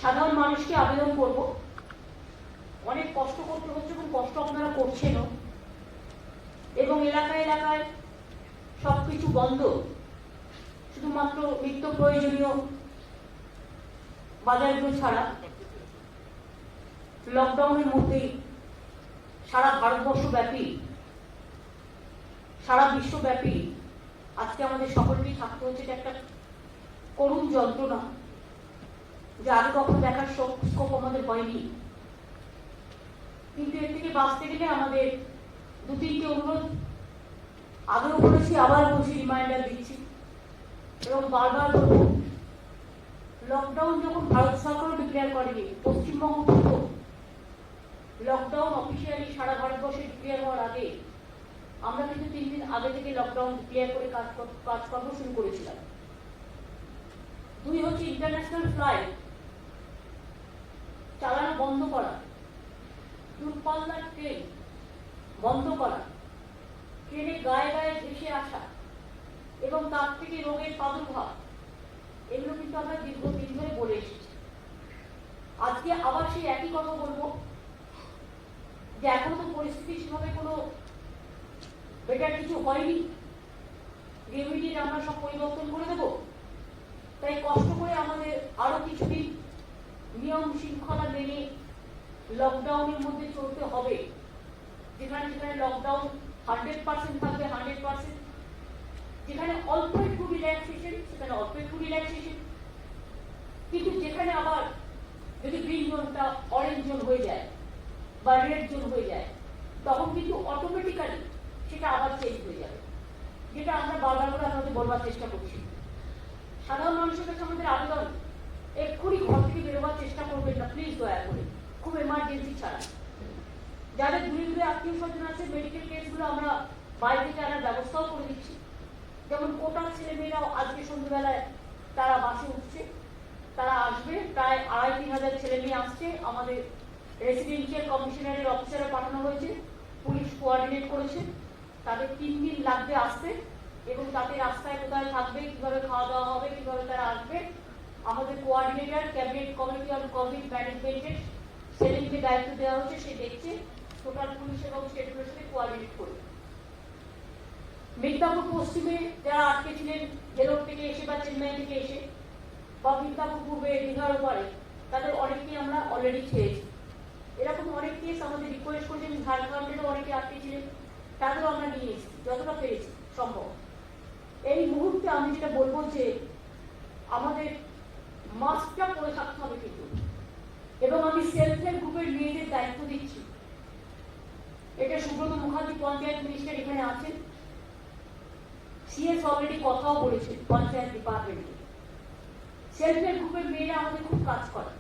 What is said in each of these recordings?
সাধারণ মানুষকে আবেদন করব, অনেক কষ্ট করতে হচ্ছে এবং কষ্ট আপনারা করছেনও, এবং এলাকায় এলাকায় সবকিছু বন্ধ, শুধুমাত্র নিত্য প্রয়োজনীয় বাজারগুলো ছাড়া লকডাউনের মধ্যেই সারা ভারতবর্ষব্যাপী, সারা বিশ্বব্যাপী আজকে আমাদের সকলকেই থাকতে হচ্ছে। এটা একটা করুণ যন্ত্রণা, যে আগে কখনো দেখার স্কোপ আমাদের হয়নি। কিন্তু এর থেকে বাঁচতে গেলে আমাদের দু তিনটে অনুরোধ আগেও বলেছি, আবার বলছি, রিমাইন্ডার দিচ্ছি এবং বারবার বলবো, লকডাউন যখন ভারত সরকারও ডিক্লেয়ার করেনি, পশ্চিমবঙ্গ প্রথম লকডাউন অফিসিয়ালি সারা ভারতবর্ষে ডিক্লেয়ার হওয়ার আগে আমরা কিন্তু 3 দিন আগে থেকে লকডাউন ডিক্লেয়ার করে কাজকর্ম শুরু করেছিলাম। 2 হচ্ছে ইন্টারন্যাশনাল ফ্লাইট চালানো বন্ধ করা, দূরপাল্লার ট্রেন বন্ধ করা, ট্রেনে গায়ে গায়ে ভেসে আসা এবং তার থেকে রোগের প্রাদুর্ভাব, এগুলো কিন্তু আমরা দীর্ঘদিন ধরে বলে এসেছি। আজকে আবার সেই একই কথা বলবো যে এখনো তো পরিস্থিতি সেভাবে কোনো বেটার কিছু হয়নি, রেমিডির আমরা সব পরিবর্তন করে দেব। তাই কষ্ট করে আমাদের আরো কিছুদিন নিয়ম শৃঙ্খলা মেনে লকডাউনের মধ্যে চলতে হবে। যেখানে যেখানে লকডাউন 100% থাকবে 100%, যেখানে অল্প একটু রিল্যাক্সেশন সেখানে অল্প একটু রিল্যাক্সেশন, কিন্তু যেখানে আবার যদি গ্রিন জোনটা অরেঞ্জ জোন হয়ে যায় বা রেড জোন হয়ে যায়, তখন কিন্তু অটোমেটিক্যালি সেটা আবার চেঞ্জ হয়ে যাবে, যেটা আমরা বারবার করে আপনাদের বলবার চেষ্টা করছি। সাধারণ মানুষের কাছে আমাদের আবেদন, এক্ষুনি ঘর থেকে বেরোবার চেষ্টা করবেন না প্লিজ, দয়া করে, খুব এমার্জেন্সি ছাড়া। যাদের দূরে দূরে আত্মীয় স্বজন আছে, মেডিকেল কেসগুলো আমরা বাইরে থেকে আনার ব্যবস্থাও করে দিচ্ছি। যেমন কোটার ছেলেমেয়েরাও আজকে সন্ধ্যেবেলায় তারা বাসে উঠছে, তারা আসবে, প্রায় 2,5-3 হাজার ছেলে মেয়ে আসছে। আমাদের রেসিডেন্সিয়াল কমিশনারের অফিসারে পাঠানো হয়েছে, পুলিশ কোঅর্ডিনেট করেছে, তাদের 3 দিন লাগবে আসতে, এবং তাদের রাস্তায় কোথায় থাকবে, কিভাবে খাওয়া দাওয়া হবে, কিভাবে তারা আসবে, আমাদের coordinator cabinet committee on Covid ম্যানেজমেন্টের সেলিমকে দায়িত্ব দেওয়া হচ্ছে, সে দেখছে টোটাল পুলিশ এবং স্টেট পুলিশের সাথে কোঅর্ডিনেট করে। মিদনাপুর পশ্চিমে যারা আটকে ছিলেন ভেলোর থেকে এসে বা চেন্নাই থেকে এসে, বা মিদনাপুর পূর্বে দীঘার ওপারে, তাদের অনেককেই আমরা অলরেডি ছেড়েছি। এরকম অনেক কেস আমাদের রিকোয়েস্ট করেছেন, ঝাড়খণ্ডেরও অনেকে আটকে ছিলেন, তাদেরও আমরা নিয়ে এসেছি যতটা পেরেছি সম্ভব। এই মুহূর্তে আমি যেটা বলবো যে আমাদের মাস্কটা পরে থাকতে হবে কিন্তু, এবং আমি সেলফ হেল্প গ্রুপের মেয়েদের দায়িত্ব দিচ্ছি। এটা সুব্রত মুখার্জি পঞ্চায়েত মিনিস্টার এখানে আছেন, সিএস অলরেডি কথাও বলেছেন পঞ্চায়েত ডিপার্টমেন্টে। সেলফ হেল্প গ্রুপের মেয়েরা আমাদের খুব কাজ করে,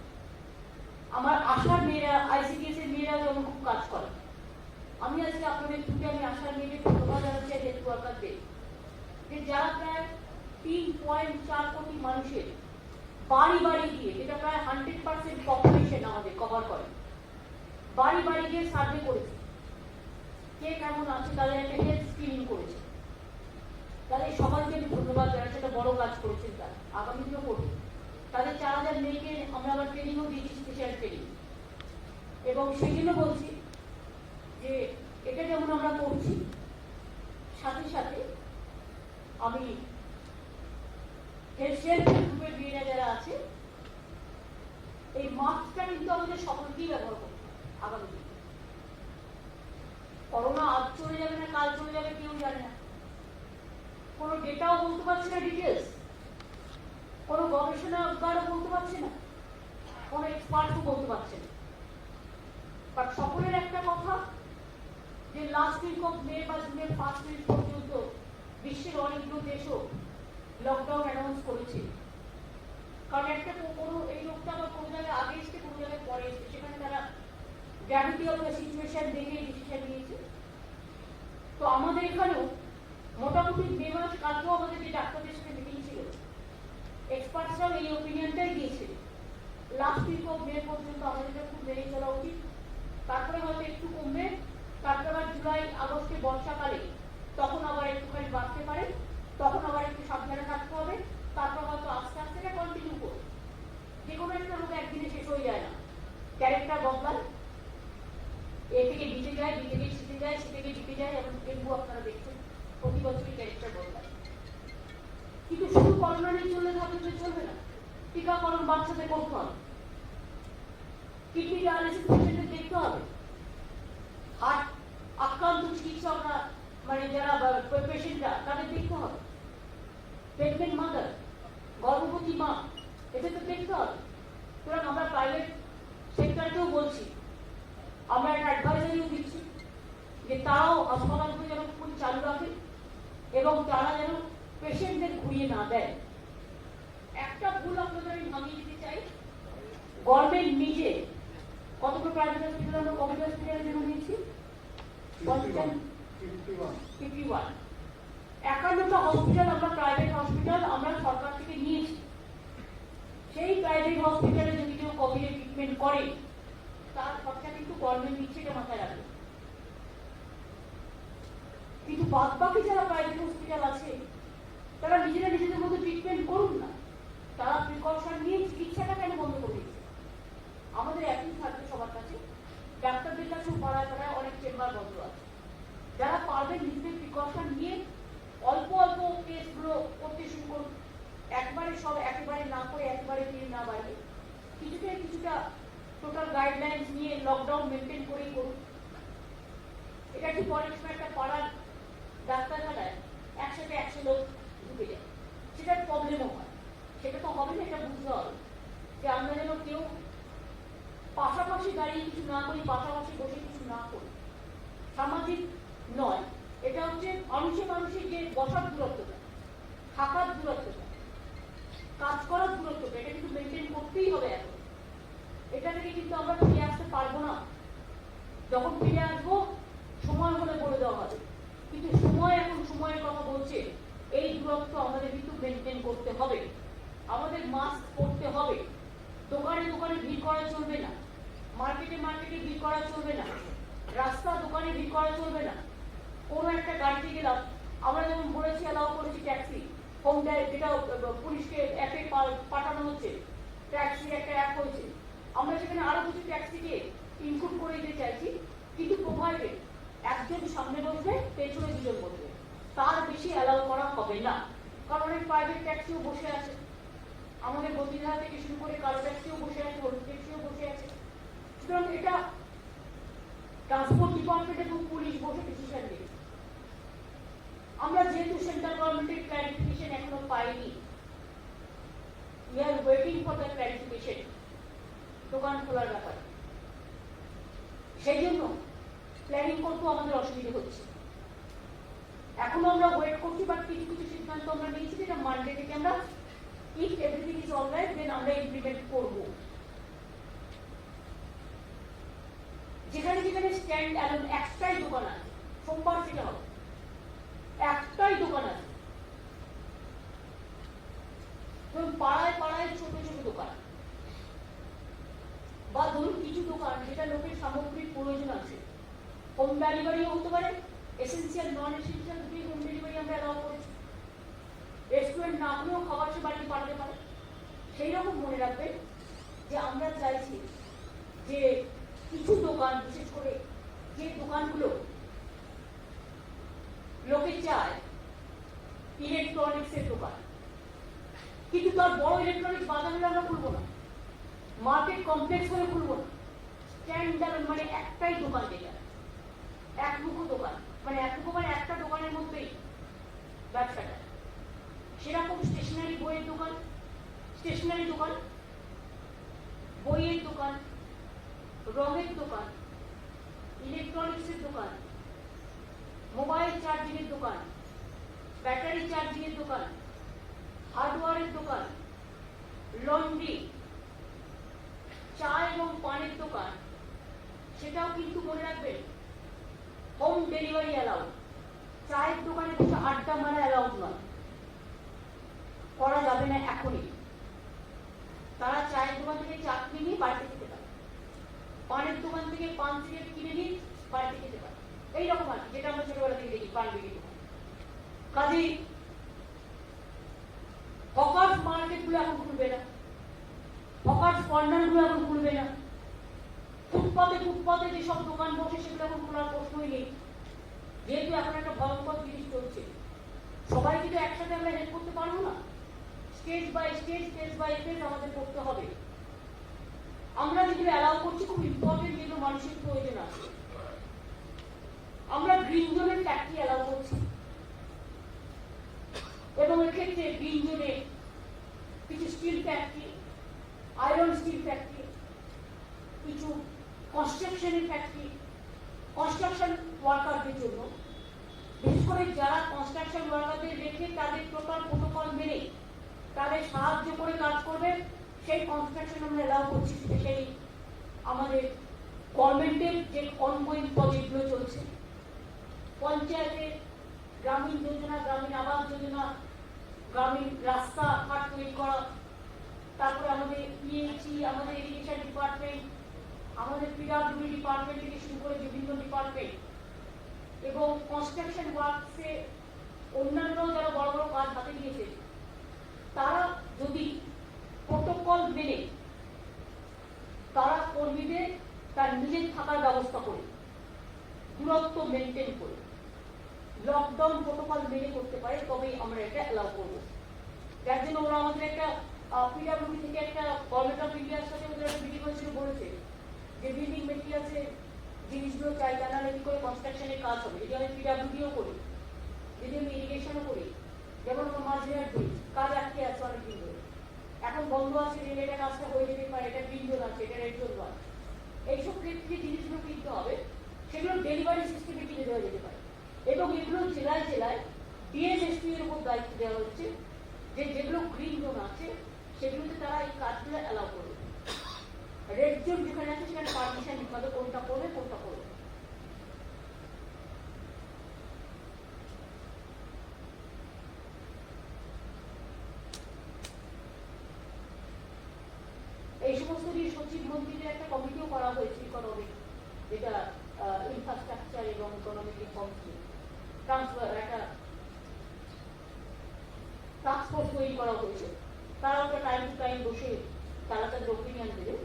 আমার আশার মেয়েরা, আইসিডিএস এর মেয়েরা যেমন খুব কাজ করে। আমি আজকে আপনাদের থেকে আমি আশার মেয়েদের ধন্যবাদ জানাচ্ছি হেলথ ওয়ার্কারদের, যে যারা প্রায় 3.4 কোটি মানুষের বাড়ি বাড়ি গিয়ে, যেটা প্রায় 100% পপুলেশন আমাদের কভার করে, বাড়ি বাড়ি গিয়ে সার্ভে করেছে, কে কেমন আছে, তাদের একটা হেলথ স্ক্রিনিং করেছে। তাদের সবাইকে আমি ধন্যবাদ জানাচ্ছি, একটা বড় কাজ করেছেন তারা, আগামী দিনও করবে। তাদের 4,000 মেয়েকে আমরা আবার ট্রেনিংও দিয়েছি, স্পেশাল ট্রেনিং। এবং সেই জন্য বলছি যে এটা যেমন আমরা করছি, সাথে সাথে আমি সেলফ হেল্প গ্রুপের মেয়েরা যারা আছে, এই মাস্কটা কিন্তু আমাদের সকলকেই ব্যবহার করতে হবে আগামী দিনে। করোনা আজ চলে যাবে না কাল চলে যাবে কেউ জানে না, কোনো ডেটাও বলতে পারছে না, ডিটেলস কোনো গবেষণাগারও বলতে পারছে না, কোনো এক্সপার্টও বলতে পারছে না। বাট সকলের একটা কথা, যে লাস্ট উইক অফ মে বা জুনের 1 উইক পর্যন্ত বিশ্বের অনেকগুলো দেশও লকডাউন অ্যানাউন্স করেছে। কারণ একটা কোনো এই রোগটা আবার কোনো জায়গায় আগে এসছে, কোনো জায়গায় পরে এসছে, সেখানে তারা গ্র্যাভিটি অফ দ্য সিচুয়েশন দেখে ডিসিশন নিয়েছে। তো আমাদের এখানেও মোটামুটি মে মাস, কালকেও আমাদের যে ডাক্তারদের সাথে মিটিং ছিল, এক্সপার্টসরাও এই ওপিনিয়নটাই দিয়েছে, লাস্ট উইক অফ মে পর্যন্ত আমাদের খুব মেনে চলা উচিত। তারপরে হয়তো একটু কমবে, তারপরে আবার জুলাই আগস্টে বর্ষাকালে তখন আবার একটুখানি বাড়তে পারে, তখন আবার একটু সাবধানে থাকতে হবে, তারপর হয়তো আস্তে আস্তে কন্টিনিউ করবে। যে কোনো একটা রোগ একদিনে শেষ যায়, বি থেকে সিতে যায়, সি থেকে জিতে যায়, এবং ডেঙ্গু আপনারা দেখছেন প্রতি বছরই ক্যারেক্টার বদলায়। কিন্তু শুধু করোনা নিয়ে চললে চলবে না, টিকাকরণ বাচ্চাদের করতে হবে, কিডনি ডায়ালিসিস পেশেন্টদের দেখতে হবে, হার্ট আক্রান্ত চিকিৎসকরা মানে যারা পেশেন্টরা তাদের দেখতে হবে, প্রেগনেন্ট মাদার, গর্ভবতী মা, এদের তো দেখতে হবে। সুতরাং আমরা প্রাইভেট সেক্টরকেও বলছি, আমরা একটা অ্যাডভাইজারিও দিচ্ছি যে তারাও হাসপাতালগুলো যেন খুব চালু রাখে এবং তারা যেন পেশেন্টদের ঘুরিয়ে না দেয়। একটা ভুল আপনাদের আমি ভাঙিয়ে দিতে চাই, গভর্নমেন্ট নিজে কতগুলো প্রাইভেট হসপিটাল আমরা কোভিড হসপিটালের জন্য নিয়েছি 51 51টা হসপিটাল আমরা প্রাইভেট হসপিটাল আমরা সরকার থেকে নিয়েছি। সেই প্রাইভেট হসপিটালে যদি কেউ কোভিডের ট্রিটমেন্ট করে তার খরচা কিন্তু গভর্নমেন্ট নিচ্ছে, এটা মাথায় রাখবে। কিন্তু বাদ বাকি যারা প্রাইভেট হসপিটাল আছে তারা নিজেরা নিজেদের মধ্যে ট্রিটমেন্ট করুন না, তারা প্রিকশন নিয়ে চিকিৎসাটা কেন বন্ধ করে দিচ্ছে? আমাদের একই থাকবে সবার কাছে, ডাক্তারদের কাছেও পাড়ায় পাড়ায় অনেক চেম্বার বন্ধ আছে, যারা পারবেন নিজেদের প্রিকশন নিয়ে অল্প অল্প কেসগুলো করতে শুরু করুন, একবারে সব একেবারে না করে একেবারে দিয়ে না বাড়ে, কিছুটা টোটাল গাইডলাইন্স নিয়ে লকডাউন মেনটেন করেই করুন। এটা ঠিক অনেক সময় একটা পাড়ার ডাক্তারখানায় একসাথে 100 লোক ঢুকে যায়, সেটার প্রবলেমও হয়, সেটা তো হবে না। এটা বুঝতে হবে যে আমরা যেন কেউ পাশাপাশি দাঁড়িয়ে কিছু না করি, পাশাপাশি বসে কিছু না করি, সামাজিক নয়। এটা হচ্ছে মানুষের যে বসার দূরত্বটা, থাকার দূরত্বটা, কাজ করার দূরত্বটা, এটা কিন্তু মেনটেন করতেই হবে। এখন এটা থেকে কিন্তু আমরা ফিরে আসতে পারবো না। যখন ফিরে আসবো সময় হলে বলে দেওয়া হবে, কিন্তু সময় এখন সময়ের কথা বলছে। এই দূরত্ব আমাদের কিন্তু মেনটেন করতে হবে, আমাদের মাস্ক পরতে হবে, দোকানে দোকানে ভিড় করা চলবে না, মার্কেটে ভিড় করা চলবে না, রাস্তা দোকানে ভিড় করা চলবে না। কোনো একটা গাড়িতে গেলাম, আমরা যেমন বলেছি অ্যালাউ করেছি ট্যাক্সি, হোম যেটা পুলিশকে অ্যাপে পাঠানো হচ্ছে, ট্যাক্সির একটা অ্যাপ হয়েছে, আমরা সেখানে আরো কিছু ট্যাক্সিকে ইনক্লুড করে দিতে চাইছি, কিন্তু প্রোভাইডেড একজন সামনে বসবে, পেছনে 2 জন বসবে, তার বেশি অ্যালাউ করা হবে না। কারণ অনেক প্রাইভেট ট্যাক্সিও বসে আছে, আমাদের বদ্রীধারা থেকে শুরু করে কালো ট্যাক্সিও বসে আছে, হলুদ ট্যাক্সিও বসে আছে। সুতরাং এটা ট্রান্সপোর্ট ডিপার্টমেন্ট এবং পুলিশ বসে ডিসিশন নেবে। আমরা যেহেতু সেন্ট্রাল গভর্নমেন্টের ক্লারিফিকেশন এখনো পাইনি, we are waiting for the clarification দোকান খোলার ব্যাপারে, সেই জন্য প্ল্যানিং করতেও আমাদের অসুবিধা হচ্ছে। এখনো আমরা ওয়েট করছি, বাট কিছু সিদ্ধান্ত আমরা নিয়েছি যেটা মানডে থেকে আমরা, ইফ এভরিথিং ইজ অলরাইট, দেন আমরা ইমপ্লিমেন্ট করবো। যেখানে যেখানে স্ট্যান্ড অ্যালোন একটাই দোকান আছে, সোমবার থেকে হবে, একটাই দোকান আছে, পাড়ায় পাড়ায় ছোট ছোট দোকান, বা ধরুন কিছু দোকান যেটা লোকের সামগ্রিক প্রয়োজন আছে, হোম ডেলিভারিও হতে পারে, এসেন্সিয়াল নন এসেন্সিয়াল দুটোই হোম ডেলিভারি আমরা অ্যালাউ করেছি। রেস্টুরেন্ট না হলেও খাবার সে বাড়িতে পাঠাতে পারে। সেই রকম মনে রাখবেন যে আমরা চাইছি যে কিছু দোকান, বিশেষ করে যে দোকানগুলো লোকে চায় ইলেকট্রনিক্সের দোকান, কিন্তু তার বড় ইলেকট্রনিক্স বাজার হলে আমরা খুলবো না, মার্কেট কমপ্লেক্স হলে খুলবো না, স্ট্যান্ড মানে একটাই দোকান, যেটা একমুখো দোকান, মানে একমুখো মানে একটা দোকানের মধ্যেই ব্যবসাটা, সেরকম স্টেশনারি বইয়ের দোকান, বইয়ের দোকান, রঙের দোকান, ইলেকট্রনিক্সের দোকান, মোবাইল চার্জিংয়ের দোকান, ব্যাটারি চার্জিংয়ের দোকান, হার্ডওয়্যারের দোকান, লন্ড্রি, চা এবং পানের দোকান, সেটাও কিন্তু মনে রাখবেন হোম ডেলিভারি অ্যালাউড। চায়ের দোকানে বসে আড্ডা মারা অ্যালাউড নয়, করা যাবে না এখনই। তারা চায়ের দোকান থেকে চা কিনে নিয়ে বাড়িতে খেতে পারে, পানের দোকান থেকে পান সিগারেট কিনে নিয়ে বাড়িতে খেতে পারে, এইরকম আর যেটা আমরা ছোটবেলা থেকে দেখি পান বিক্রি দোকান। কাজেই হকার্স মার্কেটগুলো এখন খুলবে না, হকার্স কর্নারগুলো এখন খুলবে না, ফুড ফুটপাতে যেসব দোকান বসে সেগুলো এখন খোলার প্রশ্নই নেই, যেহেতু এখন একটা ভয়ঙ্কর জিনিস চলছে। সবাই কিন্তু একসাথে আমরা হেল্প করতে পারবো না, স্টেজ বাই স্টেজ আমাদের করতে হবে। আমরা যেগুলো অ্যালাউ করছি খুব ইম্পর্টেন্ট, যেগুলো মানুষের প্রয়োজন আছে। আমরা গ্রিন জোনের ফ্যাক্টরি অ্যালাউ করছি, এবং এক্ষেত্রে গ্রিন জোনে কিছু steel factory, iron steel factory, কিছু কনস্ট্রাকশনের ফ্যাক্টরি, কনস্ট্রাকশন ওয়ার্কারদের জন্য, বিশেষ করে যারা কনস্ট্রাকশন ওয়ার্কারদের রেখে তাদের টোটাল প্রোটোকল মেনে তাদের সাহায্য করে কাজ করবে, সেই কনস্ট্রাকশন আমরা অ্যালাউ করছি। স্পেশালি আমাদের গভর্নমেন্টের যে অনগোয়িং প্রজেক্টগুলো চলছে, পঞ্চায়েতের গ্রামীণ যোজনা, গ্রামীণ আবাস যোজনা, গ্রামীণ রাস্তাঘাট তৈরি করা, তারপরে আমাদের পিএইচই, আমাদের এডুকেশন ডিপার্টমেন্ট, আমাদের পিডব্লিউডি ডিপার্টমেন্ট থেকে শুরু করে বিভিন্ন ডিপার্টমেন্ট, এবং কনস্ট্রাকশন ওয়ার্কসে অন্যান্য যারা বড় বড় কাজ হাতে নিয়েছে তারা যদি প্রোটোকল মেনে তারা কর্মীদের তার নিজের থাকার ব্যবস্থা করে, দূরত্ব মেনটেন করে, লকডাউন প্রোটোকল মেনে করতে পারে, তবেই আমরা এটা অ্যালাউ করবো। যার জন্য ওরা আমাদের একটা পিডব্লিউডি থেকে একটা গভর্নমেন্ট অফ ইন্ডিয়ার সাথে ওদের একটা মিটিং হয়েছিল, বলেছে যে বিল্ডিং মেটেরিয়ালসের জিনিসগুলো চাই, জানালে কি করে কনস্ট্রাকশনের কাজ হবে। যদি আমি পিডব্লিউডিও করি, যদি আমি ইরিগেশনও করি, যেমন মাঝের ব্রিজ কাজ আটকে আছে অনেকদিন ধরে, এখন বন্ধ আছে, রেলের কাজটা হয়ে যেতে পারে, এটা গ্রিন জোন আছে, এটা রেড জোন আছে, এইসব ক্ষেত্রে জিনিসগুলো কিনতে হবে, সেগুলো ডেলিভারি সিস্টেমে কিনে দেওয়া যেতে পারে। এবং এগুলো জেলায় জেলায় ডিএমএসপি এর উপর দায়িত্ব দেওয়া হচ্ছে, যে যেগুলো গ্রিন জোন আছে সেগুলোতে তারা এই কাজগুলো অ্যালাউ করবে। রেড জোন যেখানে আছে সেখানে পারমিশন দিতে হবে, কোনটা করবে কোনটা করবে। এই সমস্ত নিয়ে সচিব মন্ত্রীদের একটা কমিটিও করা হয়েছে, ইকোনমিক, যেটা ইনফ্রাস্ট্রাকচার এবং ইকোনমিক রিফর্মস ট্রান্সফার একটা টাস্ক ফোর্স তৈরি করা হয়েছে। তারা ওটা টাইম টু টাইম বসে তারা তাদের ওপিনিয়ন দেবে।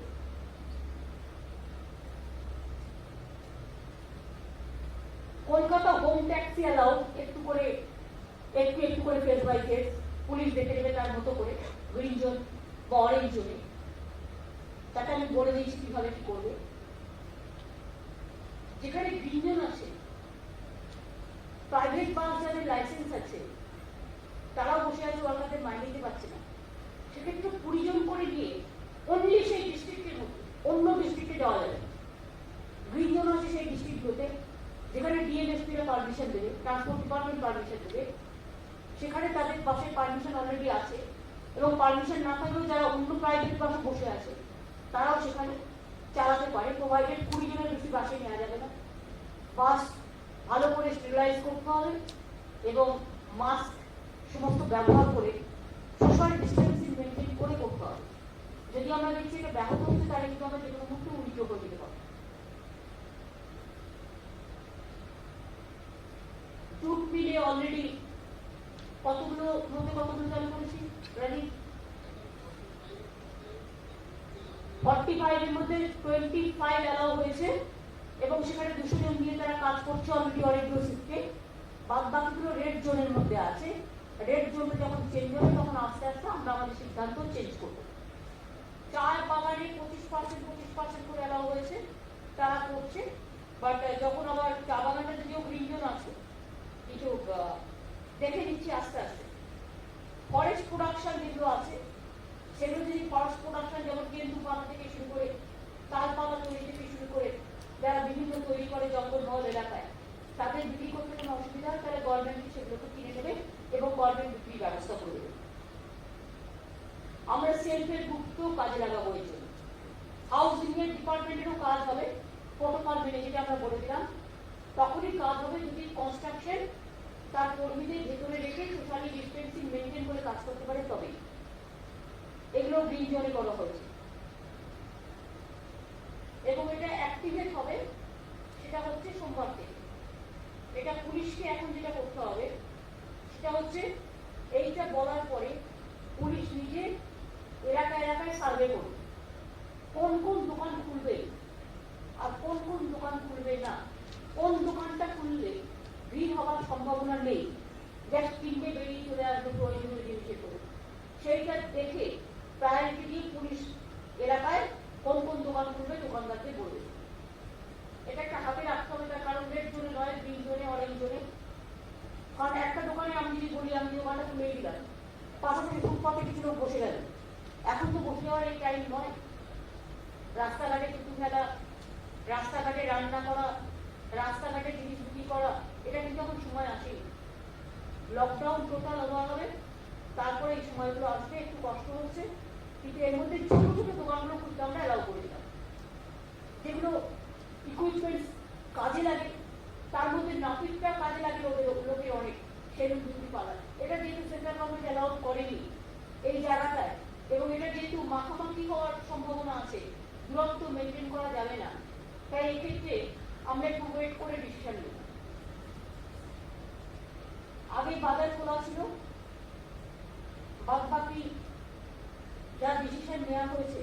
কলকাতা হোম ট্যাক্সি অ্যালাউ, একটু করে ফেস বাই ফেস পুলিশ দেখে নেবে তার মতো করে, গ্রিন জোন বা অরেঞ্জ জোনে। তাকে আমি বলে দিয়েছি কিভাবে কি করবে। যেখানে গ্রিন জোন আছে, প্রাইভেট বাস যাদের লাইসেন্স আছে তারাও বসে আছে, ওয়ার্কারদের মাইনে দিতে পারছে না, সেক্ষেত্রে 20 জন করে নিয়ে অনলি সেই ডিস্ট্রিক্টের মধ্যে অন্য ডিস্ট্রিক্টে যাওয়া যাবে। গ্রিন জোন আছে সেই ডিস্ট্রিক্টগুলোতে যেখানে ডিএমএসপিরা পারমিশন দেবে, ট্রান্সপোর্ট ডিপার্টমেন্ট পারমিশন দেবে, সেখানে তাদের বাসের পারমিশন অলরেডি আছে, এবং পারমিশন না থাকলেও যারা অন্য প্রাইভেট বাসে বসে আছে তারাও সেখানে চালাতে পারে, প্রোভাইডেড 20 জনের বেশি বাসে নেওয়া যাবে না। বাস ভালো করে স্টেরিলাইজ করতে হবে এবং মাস্ক সমস্ত ব্যবহার করে সোশ্যাল ডিস্টেন্সিং মেনটেন করে করতে হবে। যদি আমরা দেখছি এটা ব্যাহত হচ্ছে, তাহলে কিন্তু আমরা যে কোনো মুহূর্তে উল্টো করে দিতে পারবো। জুট মিলে অলরেডি কতগুলো চালু করেছি, রানি 45 এর মধ্যে 25 অ্যালাউ হয়েছে, এবং সেখানে 200 জন নিয়ে তারা কাজ করছে অলরেডি অনেকগুলো শিফটে। বাদ বাকিগুলো রেড জোনের মধ্যে আছে। রেড জোনে যখন চেঞ্জ হবে তখন আস্তে আস্তে আমরা আমাদের সিদ্ধান্ত চেঞ্জ করবো। চায়ের বাগানে 25% করে অ্যালাউ হয়েছে, তারা করছে, বাট যখন আবার চা বাগানটা যদিও গ্রিন জোন আছে, কিছু দেখে নিচ্ছি আস্তে আস্তে। ফরেস্ট প্রোডাকশন যেগুলো আছে সেগুলো যদি ফরেস্ট প্রোডাকশন, যেমন কেন্দু পাতা থেকে শুরু করে তাল পাতা তৈরি থেকে শুরু করে যারা বিভিন্ন তৈরি করে জঙ্গলমহল এলাকায়, তাদের বিক্রি করতে কোনো অসুবিধা হয় তাহলে গভর্নমেন্ট সেগুলোকে কিনে নেবে এবং গভর্নমেন্ট বিক্রির ব্যবস্থা করে দেবে। আমরা সেলফ হেল্প গ্রুপকেও কাজে লাগাবো এই জন্য। হাউজিং এর ডিপার্টমেন্টেরও কাজ হবে, প্রোটোকল মেনে, যেটা আমরা বলে দিলাম, তখনই কাজ হবে যদি কনস্ট্রাকশন তার কর্মীদের ভেতরে রেখে সোশ্যালি ডিস্টেন্সিং মেনটেন করে কাজ করতে পারে, তবেই। এগুলো গ্রিন জোনে করা হয়েছে এবং এটা অ্যাক্টিভেট হবে, সেটা হচ্ছে সোমবার থেকে। এটা পুলিশকে এখন যেটা করতে হবে সেটা হচ্ছে এইটা বলার পরে পুলিশ নিজে এলাকায় সার্ভে করবে, কোন কোন দোকান খুলবে। আর খুলবে না, কোন দোকানটা খুললে ভিড় হওয়ার সম্ভাবনা নেই, জাস্ট কিনতে বেরিয়ে চলে আসবে প্রয়োজনীয় জিনিসের করে, সেইটা দেখে প্রায়োরিটি দিয়ে পুলিশ এলাকায় কোন কোন দোকান খুলবে দোকানদারকে বলবে। এটা একটা হাতে রাখতে হবে, তার কারণ রেড জোনে নয়, গ্রিন জোনে, অরেঞ্জ জোনে। কারণ একটা দোকানে আমি যদি বলি আমি দোকানটা খুলে দিলাম, পাশাপাশি ফুটপাতে কিছু লোক বসে গেল, এখন তো বসে যাওয়ার এই টাইম নয়। রাস্তাঘাটে থুতু ফেলা, রাস্তাঘাটে রান্না করা, রাস্তাঘাটে জিনিস বিক্রি করা, এটা কিন্তু এখন সময় আসেনি। লকডাউন টোটাল হওয়া হবে, তারপরে এই সময়গুলো আসবে, একটু কষ্ট হচ্ছে, কিন্তু এর মধ্যে ছোট ছোট দোকানগুলো খুলতে আমরা অ্যালাউ করেছিলাম, যেগুলো ইকুইপমেন্টস কাজে লাগে, তার মধ্যে নাপিতটা কাজে লাগে লোকের অনেক, সেলুন, বিউটি পার্লার। এটা যেহেতু সেন্ট্রাল গভর্নমেন্ট অ্যালাউ করেনি এই জায়গাটায়, এবং এটা যেহেতু মাখামাখি হওয়ার সম্ভাবনা আছে, দূরত্ব মেনটেন করা যাবে না, তাই এক্ষেত্রে আমরা একটু ওয়েট করে ডিসিশন নিই। আগে বাজার খোলা ছিল, বাদ বাকি যা ডিসিশন নেওয়া হয়েছে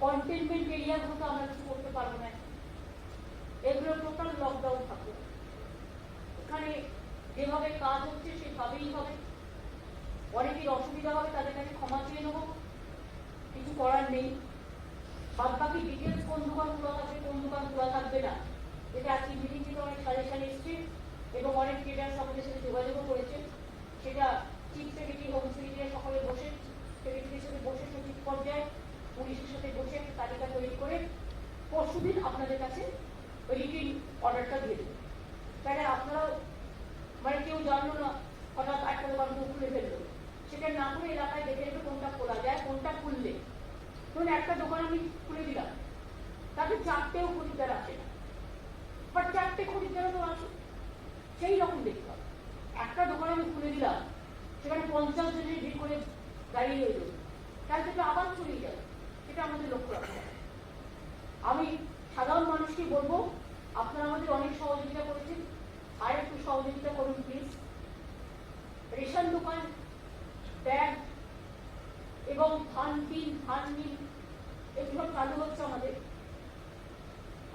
কন্টেনমেন্ট এরিয়াগুলোতে আমরা কিছু করতে পারবো না, এগুলো টোটাল লকডাউন থাকবে। এখানে যেভাবে কাজ হচ্ছে সেভাবেই হবে। অনেকের অসুবিধা হবে, তাদের কাছে ক্ষমা চেয়ে নেবো, কিছু করার নেই। বাদ বাকি ডিটেলস কোন দোকান খোলা আছে, কোন দোকান খোলা থাকবে না, এটা আজকে মিটিং থেকে অনেক সাজেশন এসছে এবং অনেক ট্রেডার্স আমাদের সাথে যোগাযোগও করেছে। সেটা চিফ সেক্রেটারি, হোম সেক্রেটারি সকলে বসে, সেক্রেটারির সাথে বসে সচিব পর্যায়ে পুলিশের সাথে বসে একটা তালিকা তৈরি করে পরশুদিন আপনাদের কাছে রিটিন অর্ডারটা দিয়ে দেবেন। তাহলে আপনারাও মানে কেউ জানলো না হঠাৎ একটা দোকান খুলে ফেললো, সেটা না করে এলাকায় দেখে নেবে কোনটা খোলা যায়, কোনটা খুললে। ধরুন একটা দোকান আমি খুলে দিলাম, তাতে 4টেও খরিদ্দার আসে না, বাট 4টে খরিদ্দারও তো আসে, সেই রকম দেখতে হবে। একটা দোকান আমি খুলে দিলাম, সেখানে 50 জনের ভিড় করে দাঁড়িয়ে রইল, তার থেকে আবার ছড়িয়ে যাবে, সেটা আমাদের লক্ষ্য রাখতে হবে। আমি সাধারণ মানুষকে বলবো, আপনারা আমাদের অনেক সহযোগিতা করেছেন, আর একটু সহযোগিতা করুন প্লিজ। রেশন দোকান, ব্যাগ এবং ধান মিল এগুলো চালু হচ্ছে আমাদের।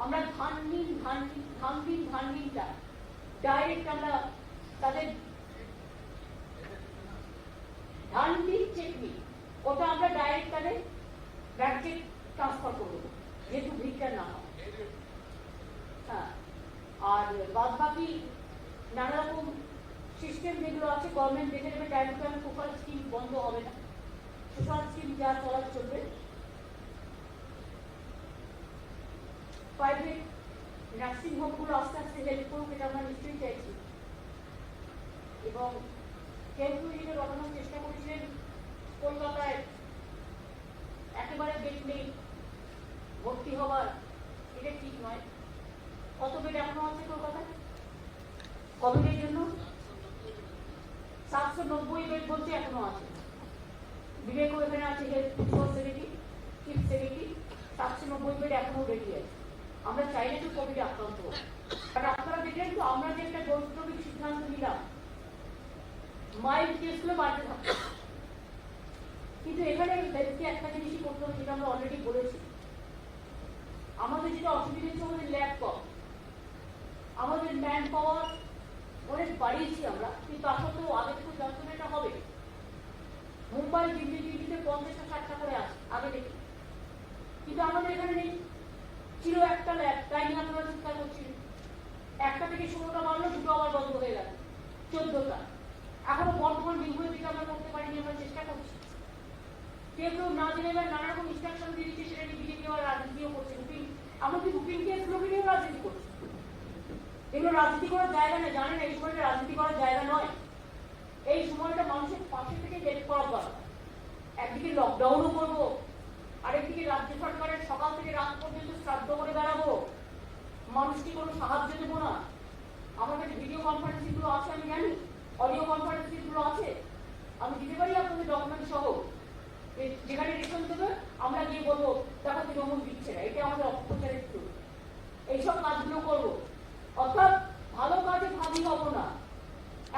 আমরা ধান মিলটা ডাইরেক্ট আমরা তাদের ধান মিল চেক মিল, ওটা আমরা ডাইরেক্ট তাদের ব্যাংকে ট্রান্সফার করবো, যেহেতু ভিড়টা না হয়। হ্যাঁ, আর বাদ বাকি নানা রকম সিস্টেম যেগুলো আছে গভর্নমেন্ট দেখে নেবে, time to time social scheme বন্ধ হবে না, সোশ্যাল স্কিম যা চলার চলবে। প্রাইভেট নার্সিং হোমগুলো আস্তে আস্তে হেল্প করুক, এটা আমরা নিশ্চয়ই চাইছি। এবং কেউ নিজে ঘটানোর চেষ্টা করেছিলেন কলকাতায় একেবারে বেড নেই ভর্তি হবার, এটা ঠিক নয়। কত বেড এখনো আছে কলকাতায় কোভিডের জন্য? 790 বেড বলছে এখনো আছে। বিবেকও এখানে আছে, health secretary, chief secretary, 790 bed এখনো রেডি আছে। আমরা চাইলে তো কোভিড আক্রান্ত, বাট আপনারা দেখলেন তো আমরা যে একটা গৌরবিক সিদ্ধান্ত নিলাম, মাইল্ড কেসগুলো বাড়তে থাকবে। কিন্তু এখানে হেলথকে একটা জিনিসই করতে হবে, যেটা আমরা অলরেডি বলেছি। আমাদের যেটা অসুবিধা হচ্ছে, আমাদের ল্যাব কম, আমাদের ম্যান পাওয়ার অনেক বাড়িয়েছি আমরা, কিন্তু আসলে আগে থেকে জানতো এটা হবে। মুম্বাই দিল্লিতে 50-60টা করে আসে আগে দেখি, কিন্তু আমাদের এখানে নেই। ছিল একটা ল্যাব, তাই নিয়ে আপনারা চিন্তা করছিলেন। 1টা থেকে 16টা বাড়লো, 2টো আবার বন্ধ হয়ে গেল, 14টা। এখনো বর্তমান বিভূতির দিকে আমরা করতে পারিনি, আমরা চেষ্টা করছি। কেউ না জেনে নানা রকম ইনস্ট্রাকশন দিয়ে দিচ্ছে, সেটা নিয়ে বিজেপি আবার রাজনীতিও করছে। এমনকি বুকিং কেসগুলোকে নিয়েও রাজনীতি করছে। এগুলো রাজনীতি করার জায়গা না, জানেন এই সময়টা রাজনীতি করার জায়গা নয়। এই সময়টা মানুষের পাশে থেকে হেল্প করার দরকার। একদিকে লকডাউনও করবো, আরেকদিকে রাজ্য সরকারের সকাল থেকে রাত পর্যন্ত শ্রাদ্ধ করে বেড়াবো, মানুষকে কোনো সাহায্য দেবো না। আমাদের ভিডিও কনফারেন্সিং গুলো আছে, আমি জানি, অডিও কনফারেন্সিং গুলো আছে, আমি দিতে পারি আপনাদের ডকুমেন্ট সহ। যেখানে রেশন দেবে আমরা গিয়ে বলবো দেখো তৃণমূল দিচ্ছে না, এটা আমাদের অপপ্রচারের একটু এইসব কাজগুলো করবো। অর্থাৎ ভালো কাজে ভাবি হবো না,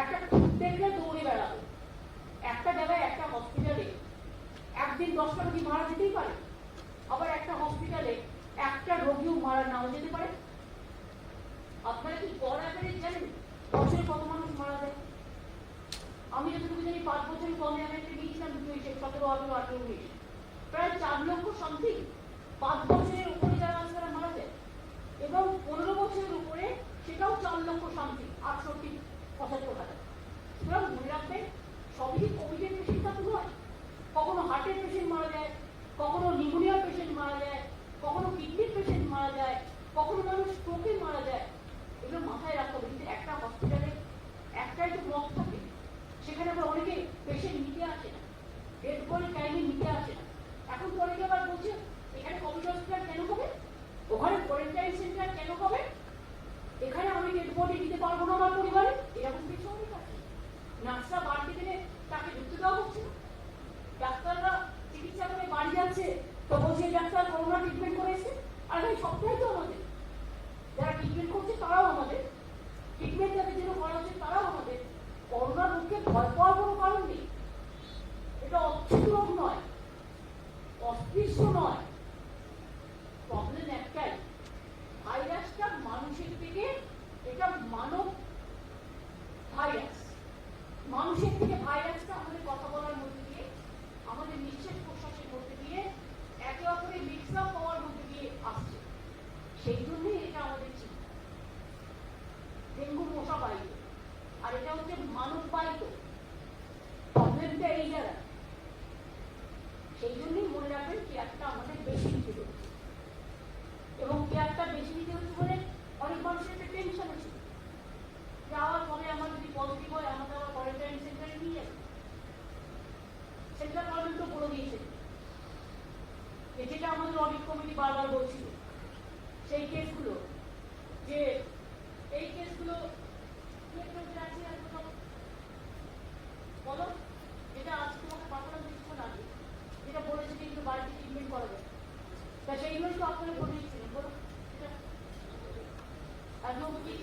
একটা দেখলে দৌড়ে বেড়াবো। একটা জায়গায় একটা হসপিটালে একদিন 10টা রোগী মারা যেতেই পারে, আবার একটা হসপিটালে একটা রোগীও মারা নাও যেতে পারে। আপনারা কি গড় অ্যাভারেজ জানেন বছরে কত মানুষ মারা যায়? আমি যতটুকু জানি 5 বছর কমে আমি একটা নিয়েছিলাম 17, 18, 18, 19 প্রায় 4 লক্ষ সামথিং 5 বছরের উপরে যারা আছে তারা মারা যায়, এবং 15 বছরের উপরে সেটাও 4 লক্ষ সামথিং 68-75,000। সুতরাং মনে রাখবেন সবই কোভিডের পেশেন্ট তা নয়, কখনো হার্টের পেশেন্ট মারা যায়, কখনো নিউমোনিয়ার পেশেন্ট মারা যায়, কখনো কিডনির পেশেন্ট মারা যায়, কখনো মানুষ স্ট্রোকে মারা যায়। এগুলো মাথায় রাখতে হবে। কিন্তু একটা হসপিটালে একটাই তো ব্লক থাকে, সেখানে আবার অনেকে পেশেন্ট নিতে আসে না, ডেড বডি টাইমে নিতে আসে না। এখন তো অনেকে আবার বলছে এখানে কোভিড হসপিটাল কেন হবে, ওখানে কোয়ারেন্টাইন সেন্টার কেন হবে, এখানে আমি ডেড বডি দিতে পারবো না আমার পরিবারে। এরকম কিছু অনেক আছে। নার্সরা বাড়িতে গেলে তাকে ঢুকতে দেওয়া হচ্ছে না, ডাক্তাররা চিকিৎসা করে বাড়ি যাচ্ছে তো বলছে ডাক্তার করোনা ট্রিটমেন্ট করেছে। আর এই সবটাই তো আমাদের, যারা ট্রিটমেন্ট করছে তারাও আমাদের, ট্রিটমেন্ট যাদের জন্য করা হচ্ছে তারাও আমাদের। করোনা রোগকে ভয় পাওয়ার কোনো কারণ নেই। এটা অচ্ছুত রোগ নয়, অস্পৃশ্য নয়। প্রবলেম একটাই, ভাইরাসটা মানুষের থেকে, এটা মানব ভাইরাস, মানুষের থেকে ভাইরাসটা আমাদের কথা বলার মধ্যে দিয়ে, আমাদের নিঃশ্বাস প্রশ্বাসের মধ্যে দিয়ে, একে অপরের মিক্স আপ হওয়ার মধ্যে দিয়ে আসছে। সেই জন্যই এটা আমাদের চিন্তা। ডেঙ্গু মশা বাহিত, আর এটা হচ্ছে মানব বাহিত। প্রবলেমটা এই জায়গায়। সেই জন্যই মনে রাখবেন কেয়ারটা আমাদের বেশি নিতে হচ্ছে, এবং কেয়ারটা বেশি নিতে হচ্ছে বলে অনেক মানুষের একটা টেনশন আছে, যাওয়ার পরে আমার যদি পজিটিভ হয় আমাকে আবার কোয়ারেন্টাইন সেন্টারে নিয়ে যাবে। সেন্ট্রাল গভর্নমেন্ট তো বলে দিয়েছে, যেটা আমাদের অডিট কমিটি বারবার বলছিল, সেই কেসগুলো, যে এই কেসগুলো বলো, যেটা আজকে তোমাকে পাঠালাম কিছুক্ষণ আগে, যেটা বলেছে যে এগুলো বাড়িতে ট্রিটমেন্ট করা যায়, তা সেইগুলো তো আপনারা বলে দিচ্ছিলেন। বলো একদম কি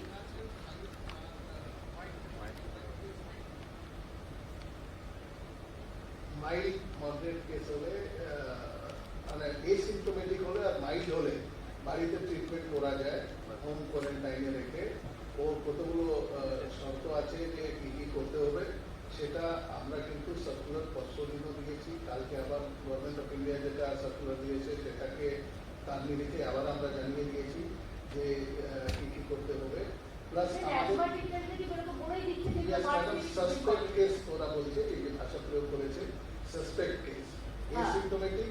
মাইল্ড মডারেট কেস হলে, মানে এসিম্পটোমেটিক হলে আর মাইল্ড হলে বাড়িতে ট্রিটমেন্ট করা যায় হোম কোয়ারেন্টাইনে রেখে। ওর কতগুলো শর্ত আছে যে কি কি করতে হবে, সেটা আমরা কিন্তু সার্কুলার পরশুদিনও দিয়েছি। কালকে আবার গভর্নমেন্ট অফ ইন্ডিয়া যেটা সার্কুলার দিয়েছে সেটাকে তার নিরিখে আবার আমরা জানিয়ে দিয়েছি যে কি কি করতে হবে। প্লাস সাসপেক্ট কেস ওরা বলছে, এই যে ভাষা প্রয়োগ করেছে suspect case, asymptomatic,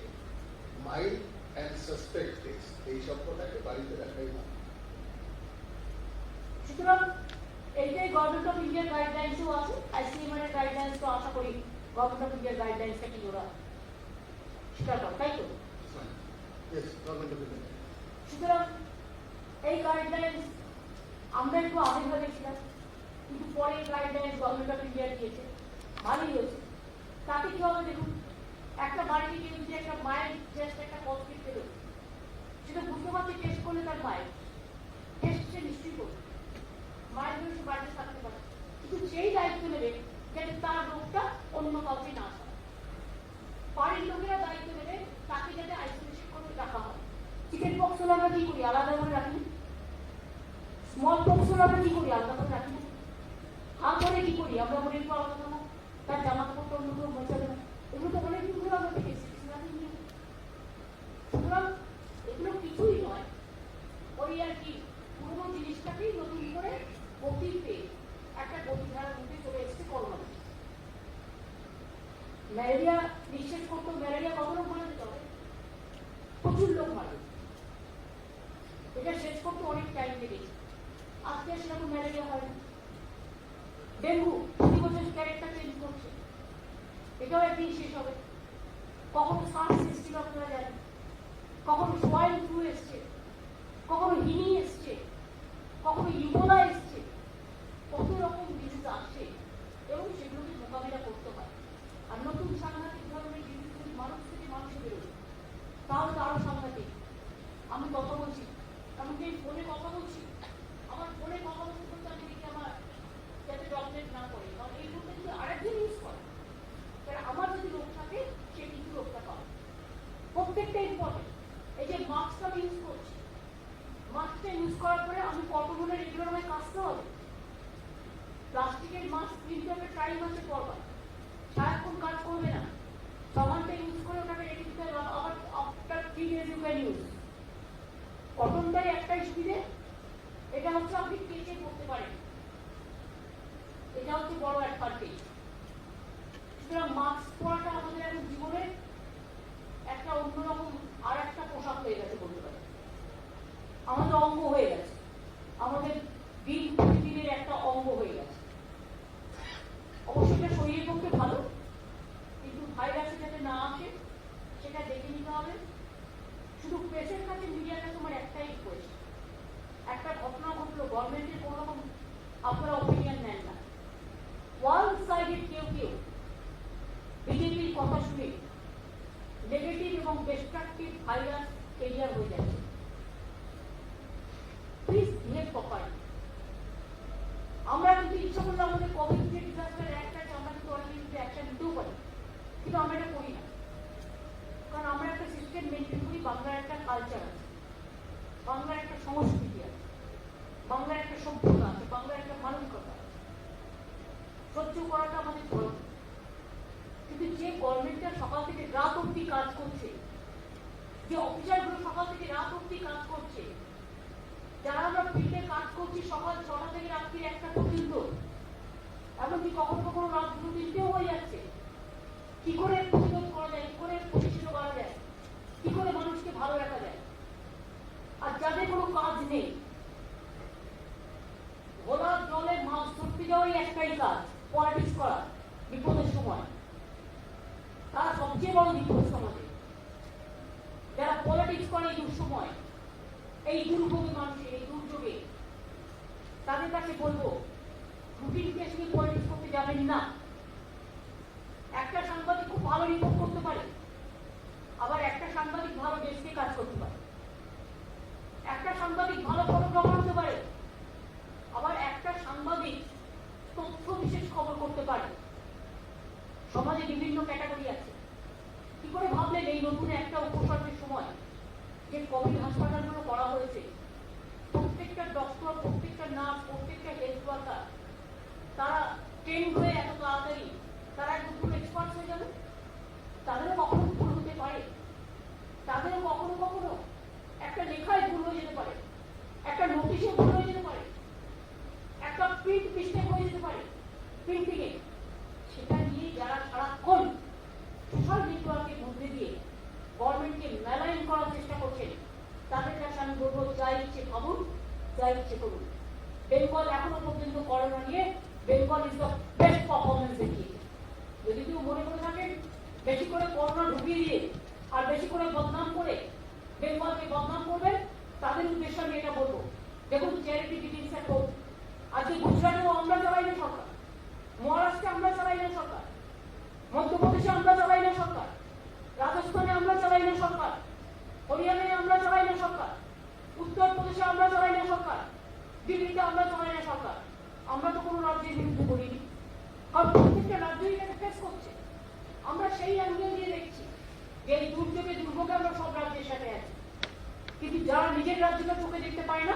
mild and suspect case, এই শব্দটাকে বাড়িতে রাখাই না। সুতরাং এইটাই গভর্নমেন্ট অফ ইন্ডিয়ার গাইডলাইন্সও আছে, আইসিএমআর এর গাইডলাইন্স তো আশা করি গভর্নমেন্ট অফ ইন্ডিয়ার গাইডলাইন্সটা কি ওরা স্বীকার করে, তাই তো? সুতরাং এই গাইডলাইন্স আমরা একটু আগে ভেবেছিলাম, কিন্তু পরে গাইডলাইন্স গভর্নমেন্ট অফ ইন্ডিয়া দিয়েছে, ভালোই হয়েছে। তাতে কি হবে দেখুন, একটা বাড়িতে গিয়ে যদি একটা মায়ের জাস্ট একটা পজিটিভ পেল, সেটা বুঝতে পারছে টেস্ট করলে তার মায়ের টেস্ট সে নিশ্চয়ই করবে, মায়ের জন্য সে বাড়িতে থাকতে পারে, কিন্তু সেই দায়িত্ব নেবে যাতে তার রোগটা অন্য কাউকে না হয়। বাড়ির লোকেরা দায়িত্ব নেবে তাকে যাতে আইসোলেশন করে রাখা হয়। চিকেন পক্স হলে আমরা কি করি, আলাদা করে রাখি। স্মল পক্স হলে আমরা কি করি, আলাদা করে রাখি। হাত ধরে কি করি আমরা, মনে একটু আলাদা না, তার জামা কাপড় অন্য কেউ মোছাবে না। এগুলো তো অনেক দিন ধরে আমরা দেখেছি। সুতরাং এগুলো কিছুই নয়, ওই আর কি পুরোনো জিনিসটাকেই নতুন করে গতি পেয়ে একটা গতিধারার মধ্যে চলে এসেছে করোনা। ম্যালেরিয়া নিঃশেষ করতো, ম্যালেরিয়া কত লোক মারা যেতে হবে, প্রচুর লোক মারা, এটা শেষ করতে অনেক টাইম লেগেছে। আজকে সেরকম ম্যালেরিয়া হয় না। ডেঙ্গু প্রতি বছর ক্যারেক্টার চেঞ্জ করছে, এটাও একদিন শেষ হবে। কখনো সার্স এসছিল আপনারা জানেন, কখনো সোয়াইন ফ্লু এসছে, কখনো হিনি এসছে, কখনো ইবোলা এসছে, কত রকম ডিজিজ আসছে এবং সেগুলোকে মোকাবিলা করতে হয়। আর নতুন সাংঘাতিক ধরনের ডিজিজগুলি মানুষ থেকে মানুষে বেরোবে, তাহলে তো আরো সাংঘাতিক। আমি কথা বলছি, এমনকি ফোনে কথা বলছি, আমার ফোনে কথা বলতে বলতে আমি দেখি আমার যাতে ডকুমেন্ট না করে, কারণ এই রোগটা যদি আরেকজন ইউজ করে, তাহলে আমার যদি রোগ থাকে সে কিন্তু রোগটা পাবে। প্রত্যেকটা ইম্পর্টেন্ট। এই যে মাস্কটা আমি ইউজ করছি, মাস্কটা ইউজ করার পরে আমি কতগুলো রেগুলার নিউজ। কটনটাই একটাই সুবিধে, এটা হচ্ছে আপনি কেচে করতে পারেন, এটা হচ্ছে বড় অ্যাডভান্টেজ। সুতরাং মাস্ক পরাটা আমাদের এখন জীবনের একটা অন্যরকম আর একটা পোশাক হয়ে গেছে বলতে পারি, আমাদের অঙ্গ হয়ে গেছে, আমাদের দিন প্রতিদিনের একটা অঙ্গ হয়ে গেছে। অবশ্যই এটা শরীরের পক্ষে ভালো, কিন্তু ভাইরাসে যাতে না আসে সেটা দেখে নিতে হবে। শুধু প্রেসের কাছে মিডিয়ার কাছে আমার একটাই রিকোয়েস্ট, একটা ঘটনা ঘটলো, গভর্নমেন্টের কোনো রকম আপনারা অপিনিয়ন নেন না, ওয়ান সাইডেড কেউ বিজেপির কথা শুনে নেগেটিভ এবং ডিস্ট্রাকটিভ ভাইরাস ক্যারিয়ার হয়ে যাচ্ছে। Please behave properly. আমরা কিন্তু ইচ্ছা করলে আমাদের কোভিড যে ডিজাস্টার অ্যাক্ট আছে আমরা কিন্তু অনেক কিন্তু অ্যাকশন নিতেও পারি, কিন্তু আমরা এটা করি না, কারণ আমরা একটা সিস্টেম মেনটেন করি। বাংলার একটা কালচার আছে, বাংলার একটা সংস্কৃতি আছে, বাংলার একটা সভ্যতা আছে, বাংলার একটা মানবিকতা আছে, সহ্য করাটা আমাদের ধর্ম। কিন্তু যে গভর্নমেন্টটা সকাল থেকে রাত অব্দি কাজ করছে, যে অফিসারগুলো সকাল থেকে রাত অব্দি কাজ করছে, যারা আমরা ফিল্ডে কাজ করছি সকাল 6টা থেকে রাত্রি 1টা পর্যন্ত, এমনকি কখনো কখনো রাত 2-3টেও হয়ে যাচ্ছে, কি করে প্রতিরোধ করা যায়, কি করে প্রতিষ্ঠিত করা যায়, কি করে মানুষকে ভালো রাখা যায়? আর যাদের কোনো কাজ নেই, ঘোলার জলে মাছ ধরতে যাওয়াই একটাই কাজ, পলিটিক্স করা বিপদের সময়, তারা সবচেয়ে বড় বিপদ সমাজে। যারা পলিটিক্স করে এই দুঃসময়, এই দুর্ভোগী মানুষের এই দুর্যোগে, তাদের কাছে বলবো রুটিন কেস নিয়ে পলিটিক্স করতে যাবেন না। একটা সাংবাদিক খুব ভালো রিপোর্ট করতে পারে, আবার একটা সাংবাদিক ভালো দেশকে কাজ করতে পারে, একটা সাংবাদিক ভালো ফটোগ্রাফার হতে পারে, আবার একটা সাংবাদিক তথ্য বিশেষ খবর করতে পারে। সমাজে বিভিন্ন ক্যাটাগরি আছে। কি করে ভাবলেন এই নতুন একটা উপসর্গের সময় যে কোভিড হাসপাতালগুলো করা হয়েছে, প্রত্যেকটা ডক্টর, প্রত্যেকটা নার্স, প্রত্যেকটা হেলথ ওয়ার্কার তারা ট্রেন হয়ে এত তাড়াতাড়ি তারা একদম পুরো এক্সপার্ট হয়ে যাবে? তাদেরও কখনো ভুল হতে পারে, তাদেরও কখনো কখনো একটা লেখায় ভুল হয়ে যেতে পারে, একটা নোটিশে ভুল হয়ে যেতে পারে, একটা প্রিন্ট মিস্টেক হয়ে যেতে পারে প্রিন্টিংয়ে। সেটা নিয়ে যারা সারাক্ষণ সোশ্যাল নেটওয়ার্কের মধ্যে দিয়ে গভর্নমেন্টকে মেলাইন করার চেষ্টা করছেন, তাদের কাছে আমি বলবো যা ইচ্ছে ভাবুন, যা ইচ্ছে করুন। বেঙ্গল এখনো পর্যন্ত করোনা নিয়ে Bengal is the best performance দেখিয়েছে। যদি কেউ মনে করে থাকেন বেশি করে করোনা ঢুকিয়ে দিয়ে আর বেশি করে বদনাম করে বেঙ্গলকে বদনাম করবেন, তাদের উদ্দেশ্যে আমি এটা বলবো, দেখুন চ্যারিটি বিগিনস এট হোম। আজকে গুজরাটেও আমরা চালাই না সরকার, মহারাষ্ট্রে আমরা চালাই না সরকার, মধ্যপ্রদেশে আমরা চালাই না সরকার, রাজস্থানে আমরা চালাই না সরকার, হরিয়ানায় আমরা চালাই না সরকার, উত্তরপ্রদেশে আমরা চালাই না সরকার, দিল্লিতে আমরা চালাই না সরকার। আমরা তো কোনো রাজ্যের বিরুদ্ধে করিনি, কারণ প্রত্যেকটা রাজ্যই এটাকে ফেস করছে। আমরা সেই অ্যাঙ্গেল দিয়ে দেখছি যে এই দুর্যোগে দুর্ভোগে আমরা সব রাজ্যের সাথে আছি, কিন্তু যারা নিজের রাজ্যটা চোখে দেখতে পায় না,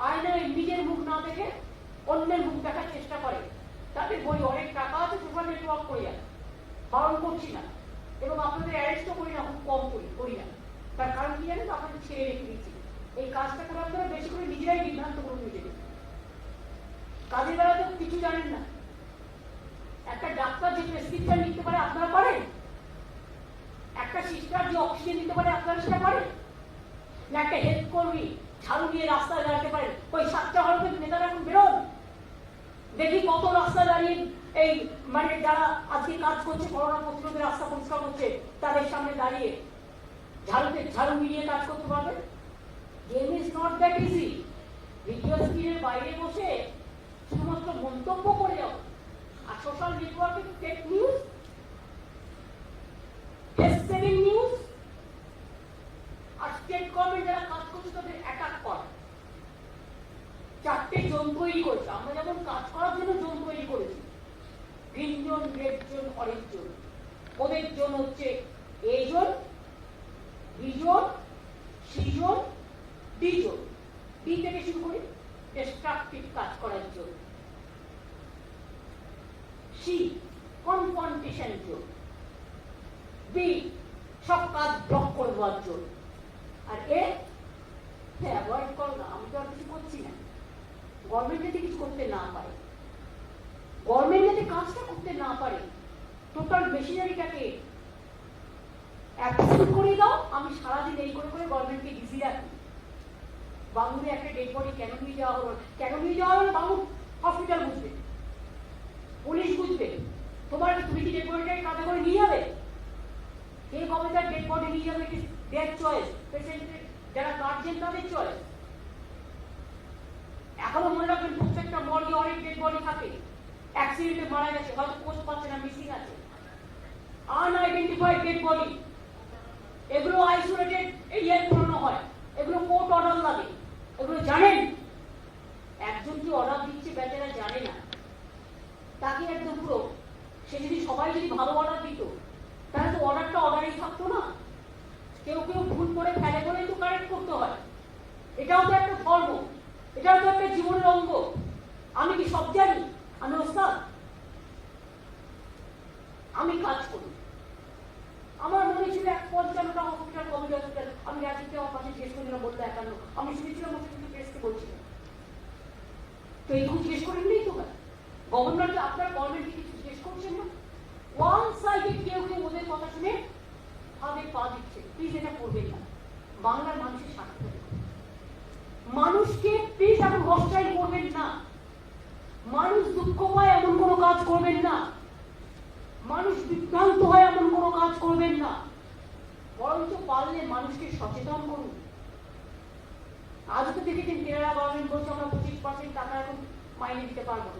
আয়নায় নিজের মুখ না দেখে অন্যের মুখ দেখার চেষ্টা করে, তাদের বই অনেক টাকা আছে, সোশ্যাল নেটওয়ার্ক করে যাবে, বারণ করছি না, এবং আপনাদের অ্যারেস্টও করি না, খুব কম করি না। তার কারণ কি জানেন? আপনাদের ছেড়ে রেখে দিচ্ছি। এই কাজটা করে আপনারা বেশি করে নিজেরাই বিভ্রান্ত করুন নিজেকে। কাজের বেলা তো কিছু জানেন না। একটা ডাক্তার যে প্রেসক্রিপশন লিখতে পারে আপনারা পারেন? একটা সিস্টার যে অক্সিজেন দিতে পারে আপনারা সেটা পারেন? না একটা হেলথ কর্মী ঝাড়ু নিয়ে রাস্তায় দাঁড়াতে পারেন? ওই 7টা হরফের নেতারা এখন বেরোন, দেখি কত রাস্তা দাঁড়িয়ে এই মানে যারা আজকে কাজ করছে করোনা প্রতিরোধে রাস্তা পরিষ্কার করছে, তাদের সামনে দাঁড়িয়ে ঝাড়ু মিলিয়ে কাজ করতে পারবে? Game is not that easy. Video স্ক্রিনের বাইরে বসে শুধুমাত্র মন্তব্য করে যাও, আর সোশ্যাল নেটওয়ার্কে fake news, fake saving news, আর স্টেট গভর্নমেন্ট যারা কাজ করছে তাদের অ্যাটাক করা। 4টে জোন তৈরি করেছে। আমরা যেমন কাজ করার জন্য জোন তৈরি করেছি, green zone, red zone, orange zone. ওদের জোন হচ্ছে A zone, B zone, C zone, D zone. D থেকে শুরু করি, ডিস্ট্রাকটিভ কাজ করার জন্য। সি কনফ্রন্টেশন জোন, বি সব কাজ ব্লক করে দেওয়ার জন্য, আর অ্যাভয়েড করো না, আমি তো আর কিছু করছি না। গভর্নমেন্ট যদি কিছু করতে না পারে, গভর্নমেন্ট যদি কাজটা করতে না পারে, টোটাল মেশিনারিটাকে অ্যাবসেন্ট করে দাও। আমি সারাদিন এই করে করে গভর্নমেন্টকে বিজি রাখি। বাংলুরে একটা ডেড বডি কেন নিয়ে যাওয়া হলো, কেন নিয়ে যাওয়া হলো, বাংলুর হসপিটাল বুঝবে, পুলিশ বুঝবে। তুমি কি ডেড বডিটাকে কাঁধে করে নিয়ে যাবে? কে কবে তার ডেড বডি নিয়ে যাবে? ইট ইজ দেয়ার চয়েস, পেশেন্টের যারা গার্জেন তাদের চয়েস। এখনো মনে রাখবেন, প্রত্যেকটা মর্গে অনেক ডেড বডি থাকে, অ্যাক্সিডেন্টে মারা গেছে, হয়তো খোঁজ পাচ্ছে না, মিসিং আছে, আনআইডেন্টিফাইড ডেড বডি। এগুলো আইসোলেটেড এরিয়ায় পুরনো হয়, এগুলো কোর্ট অর্ডার লাগে, এগুলো জানেন। একজন কি অর্ডার দিচ্ছে বেচারা জানে না, তাকে একদম পুরো, সে যদি সবাই যদি ভালো অর্ডার দিত তাহলে তো অর্ডারটা অর্ডারই থাকতো না। কেউ কেউ ভুল করে ফেলে বলেই তো কারেক্ট করতে হয়। এটাও তো একটা ধর্ম, এটাও তো একটা জীবনের অঙ্গ। আমি কি সব জানি? আমি ওস্তাদ? আমি কাজ করি। আমার মনে ছিল 55টা হসপিটাল, কোভিড হসপিটাল। আমি রাজ্যতে আমার পাশে জিজ্ঞেস করলাম, বলতে 51। আমি শুনেছিলাম ওটা কিন্তু টেস্টে বলছিলাম। তো এইটুকু জিজ্ঞেস করে নিলেই তো হয়। গভর্নর আপনার গভর্নমেন্টকে কিছু জিজ্ঞেস করছেন না, ওয়ান সাইডে কেউ কেউ ওদের কথা শুনে ভাবে পা দিচ্ছে। প্লিজ এটা করবেন না। বাংলার মানুষের স্বার্থ, মানুষকে প্লিজ এখন হস্টাইল করবেন না। মানুষ দুঃখ পায় এমন কোনো কাজ করবেন না, মানুষ বিভ্রান্ত হয় এমন কোনো কাজ করবেন না। বরঞ্চ পারলে মানুষকে সচেতন করুন। আজ তো দেখেছেন কেরালা গভর্নমেন্ট বলছে আমরা 25% টাকা এখন মাইনে দিতে পারবো।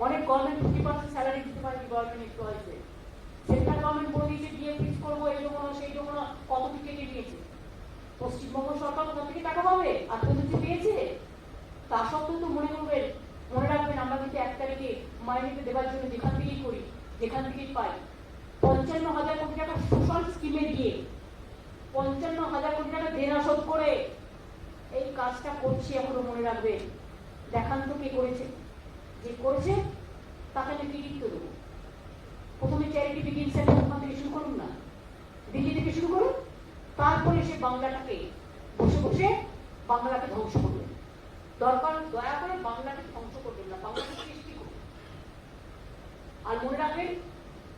অনেক গভর্নমেন্ট 50% স্যালারি দিতে পারে গভর্নমেন্ট এমপ্লয়িজদের। সেন্ট্রাল গভর্নমেন্ট বলে দিয়েছে ডিএ ফিক্স করবো, এই জন্য সেই জন্য কত কি কেটে দিয়েছে। পশ্চিমবঙ্গ সরকার কোথা থেকে টাকা পাবে? আর প্রযুক্তি পেয়েছে। তা সত্ত্বেও তো মনে রাখবেন, আমরা কিন্তু 1 তারিখে মাইনেতে দেওয়ার জন্য যেখান থেকেই করি, যেখান থেকেই পাই, 55,000 কোটি টাকা সোশ্যাল স্কিমে দিয়ে 55,000 কোটি টাকা দেনা শোধ করে এই কাজটা করছি। এখনো মনে রাখবেন, দেখান তো কে করেছে। যে করেছে তাকে আমি কৃতিত্ব দেবো। প্রথমে চ্যারিটি বিগিনস এর ওখান থেকে শুরু করুন না, দিল্লি থেকে শুরু করুন। তারপরে সে বাংলাটাকে বসে বসে বাংলাকে ধ্বংস করবেন। দরকার দয়া করে বাংলাকে ধ্বংস করবেন না, বাংলাকে সৃষ্টি করবেন। আর মনে রাখবেন,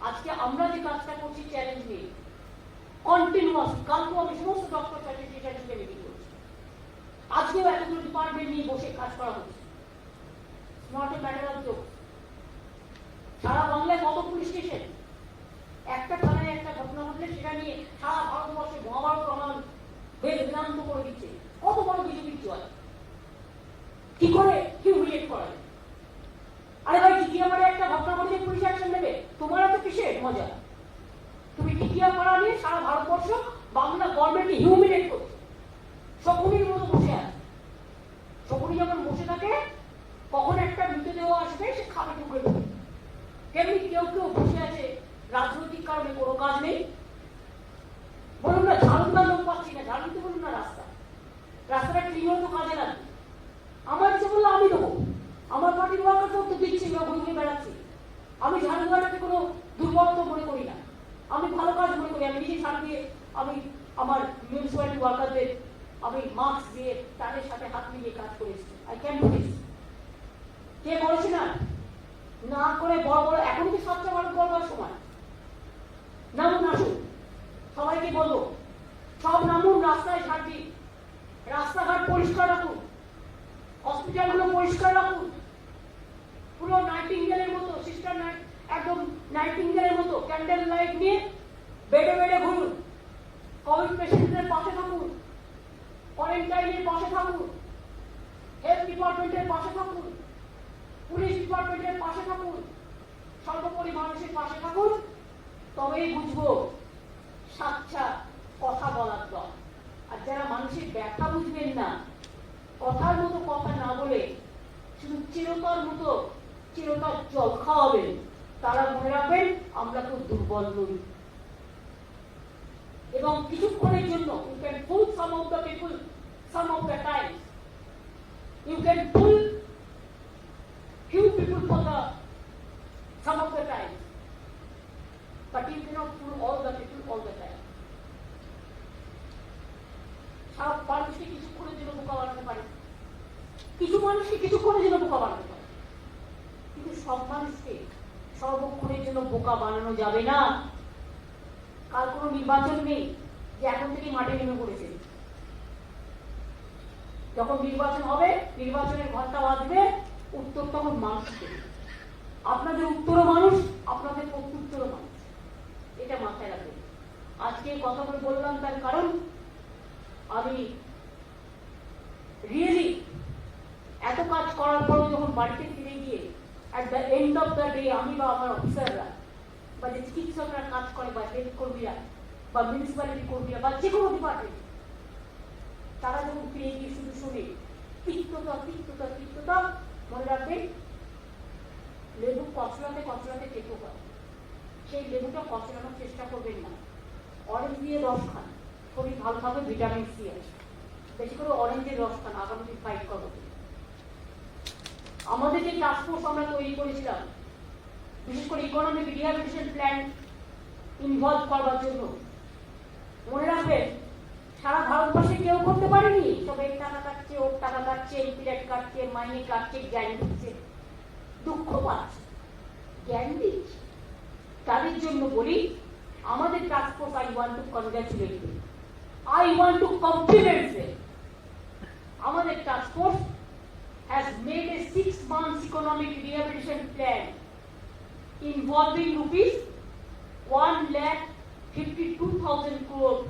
আজকে আমরা যে কাজটা করছি চ্যালেঞ্জ নিয়ে কন্টিনিউয়াস, কালকেও আমি সমস্ত ডক্টর চ্যালেঞ্জকে মিটিং করছি, আজকেও এতগুলো ডিপার্টমেন্ট নিয়ে বসে কাজ করা হচ্ছে। Not a matter of joke. সারা বাংলায় কত পুলিশ স্টেশন, একটা থানায় একটা ঘটনা ঘটলে সেটা নিয়ে সারা ভারতবর্ষে মহাভারত প্রমাণ বেদান্ত করে দিচ্ছে। কত বড় বিজেপির জয়, কি করে হিউমিলিয়েট করা যায়। আরে ভাই, টিকিয়াপাড়ে একটা ঘটনা ঘটলে পুলিশ অ্যাকশন নেবে, তোমার এত কিসের মজা? তুমি টিকিয়াপাড়া নিয়ে সারা ভারতবর্ষ বাংলা গভর্নমেন্টকে হিউমিলিয়েট করছে। শকুনির মতো বসে আছে। শকুনি যখন বসে থাকে, কখন একটা মৃতদেহ আসবে সে খাবে টুকরে টুকরে। তেমনি কেউ কেউ বসে আছে রাজনৈতিক কারণে, কোনো কাজ নেই। বলুন না ঝাড়ুদার লোক পাচ্ছি না, ঝাড়ু দিতে বলুন না রাস্তাটা ক্লিন তো কাজে লাগবে। আমার ইচ্ছে বললে আমি দেবো, আমার পার্টির ওয়ার্কার তো দিচ্ছি না, ঘুরে বেড়াচ্ছি। আমি ঝাড়ু দেওয়াটাকে কোনো দুর্বলতা মনে করি না, আমি ভালো কাজ মনে করি। আমি নিজে ঝাড়ু দিয়ে, আমি আমার মিউনিসিপ্যালিটি ওয়ার্কারদের আমি মাস্ক দিয়ে তাদের সাথে হাত মিলিয়ে কাজ করেছি। I can do this. কে করেছে না? না করে বড় বড়, এখন কি সবচেয়ে বড় করবার সময়। নামুন, আসুন, সবাইকে বলবো সব নামুন, রাস্তায় ঝাড় দিন, রাস্তাঘাট পরিষ্কার রাখুন, হসপিটালগুলো পরিষ্কার রাখুন। পুরো নাইটিঙ্গেলের মতো, সিস্টার একদম নাইটিঙ্গেলের মতো ক্যান্ডেল লাইট নিয়ে বেডে বেডে ঘুরুন। কোভিড পেশেন্টদের পাশে থাকুন, কোয়ারেন্টাইনের পাশে থাকুন, হেলথ ডিপার্টমেন্টের পাশে থাকুন, পুলিশ ডিপার্টমেন্টের পাশে থাকুন, সর্বোপরি মানুষের পাশে থাকুন। তবেই বুঝবো সাচ্চা কথা বলার দল। আর যারা মানুষের ব্যথা বুঝবেন না, কথার মতো কথা না বলে শুধু চিরতার মতো চিরতার জল খাওয়াবেন, তারা মনে রাখবেন আমরা খুব দুর্বল নই। এবং কিছুক্ষণের জন্য you can fool some of the people some of the times, you can fool few people for the some of the time, but you cannot fool all the people all the time. কিছু মানুষকে কিছুক্ষণের জন্য বোকা বানাতে পারে, কিন্তু সব মানুষকে সর্বক্ষণের জন্য বোকা বানানো যাবে না। কাল কোনো নির্বাচন নেই যে এখন থেকে মাঠে নেমে পড়েছে। যখন নির্বাচন হবে, নির্বাচনের ঘন্টা বাজবে, উত্তর তখন মানুষ দেবে। আপনাদের উত্তরও মানুষ, আপনাদের প্রত্যুত্তরও মানুষ, এটা মাথায় রাখবেন। আজকে এই কথাগুলো বললাম তার কারণ আমি রিয়েলি এত কাজ করার পরেও যখন বাড়িতে ফিরে গিয়ে at the end of the day আমি বা আমার অফিসাররা বা যে চিকিৎসকরা কাজ করে বা হেলথ কর্মীরা বা মিউনিসিপ্যালিটি কর্মীরা বা যে কোনো ডিপার্টমেন্ট, তারা যখন ফিরে গিয়ে শুধু শুনে তিক্ততা তিক্ততা তিক্ততা, মনে রাখবেন লেবু কচলাতে কচলাতে তেতো হয়, সেই লেবুটা কচলানোর চেষ্টা করবেন না। অরেঞ্জ দিয়ে রস খান, শরীর ভালো থাকবে, ভিটামিন সি আছে, বেশি করে অরেঞ্জের রস খান, আগামী দিন ফাইট করবো। আমাদের যে টাস্কফোর্স আমরা তৈরি করেছিলাম বিশেষ করে ইকোনমিক রিহ্যাবিলিটেশন প্ল্যান ইনভলভ করবার জন্য, মনে রাখবেন সারা ভারতবর্ষে কেউ করতে পারেনি। সব এর টাকা কাটছে, ওর টাকা কাটছে, পিরিয়ড কাটছে, মাইনে কাটছে, জ্ঞান দিচ্ছে, দুঃখ পাচ্ছে, জ্ঞান দিচ্ছে। তাদের জন্য বলি আমাদের taskforce I want to congratulate them, I want to compliment them. আমাদের taskforce has made a 6 months economic rehabilitation plan involving rupees 1,52,000 crore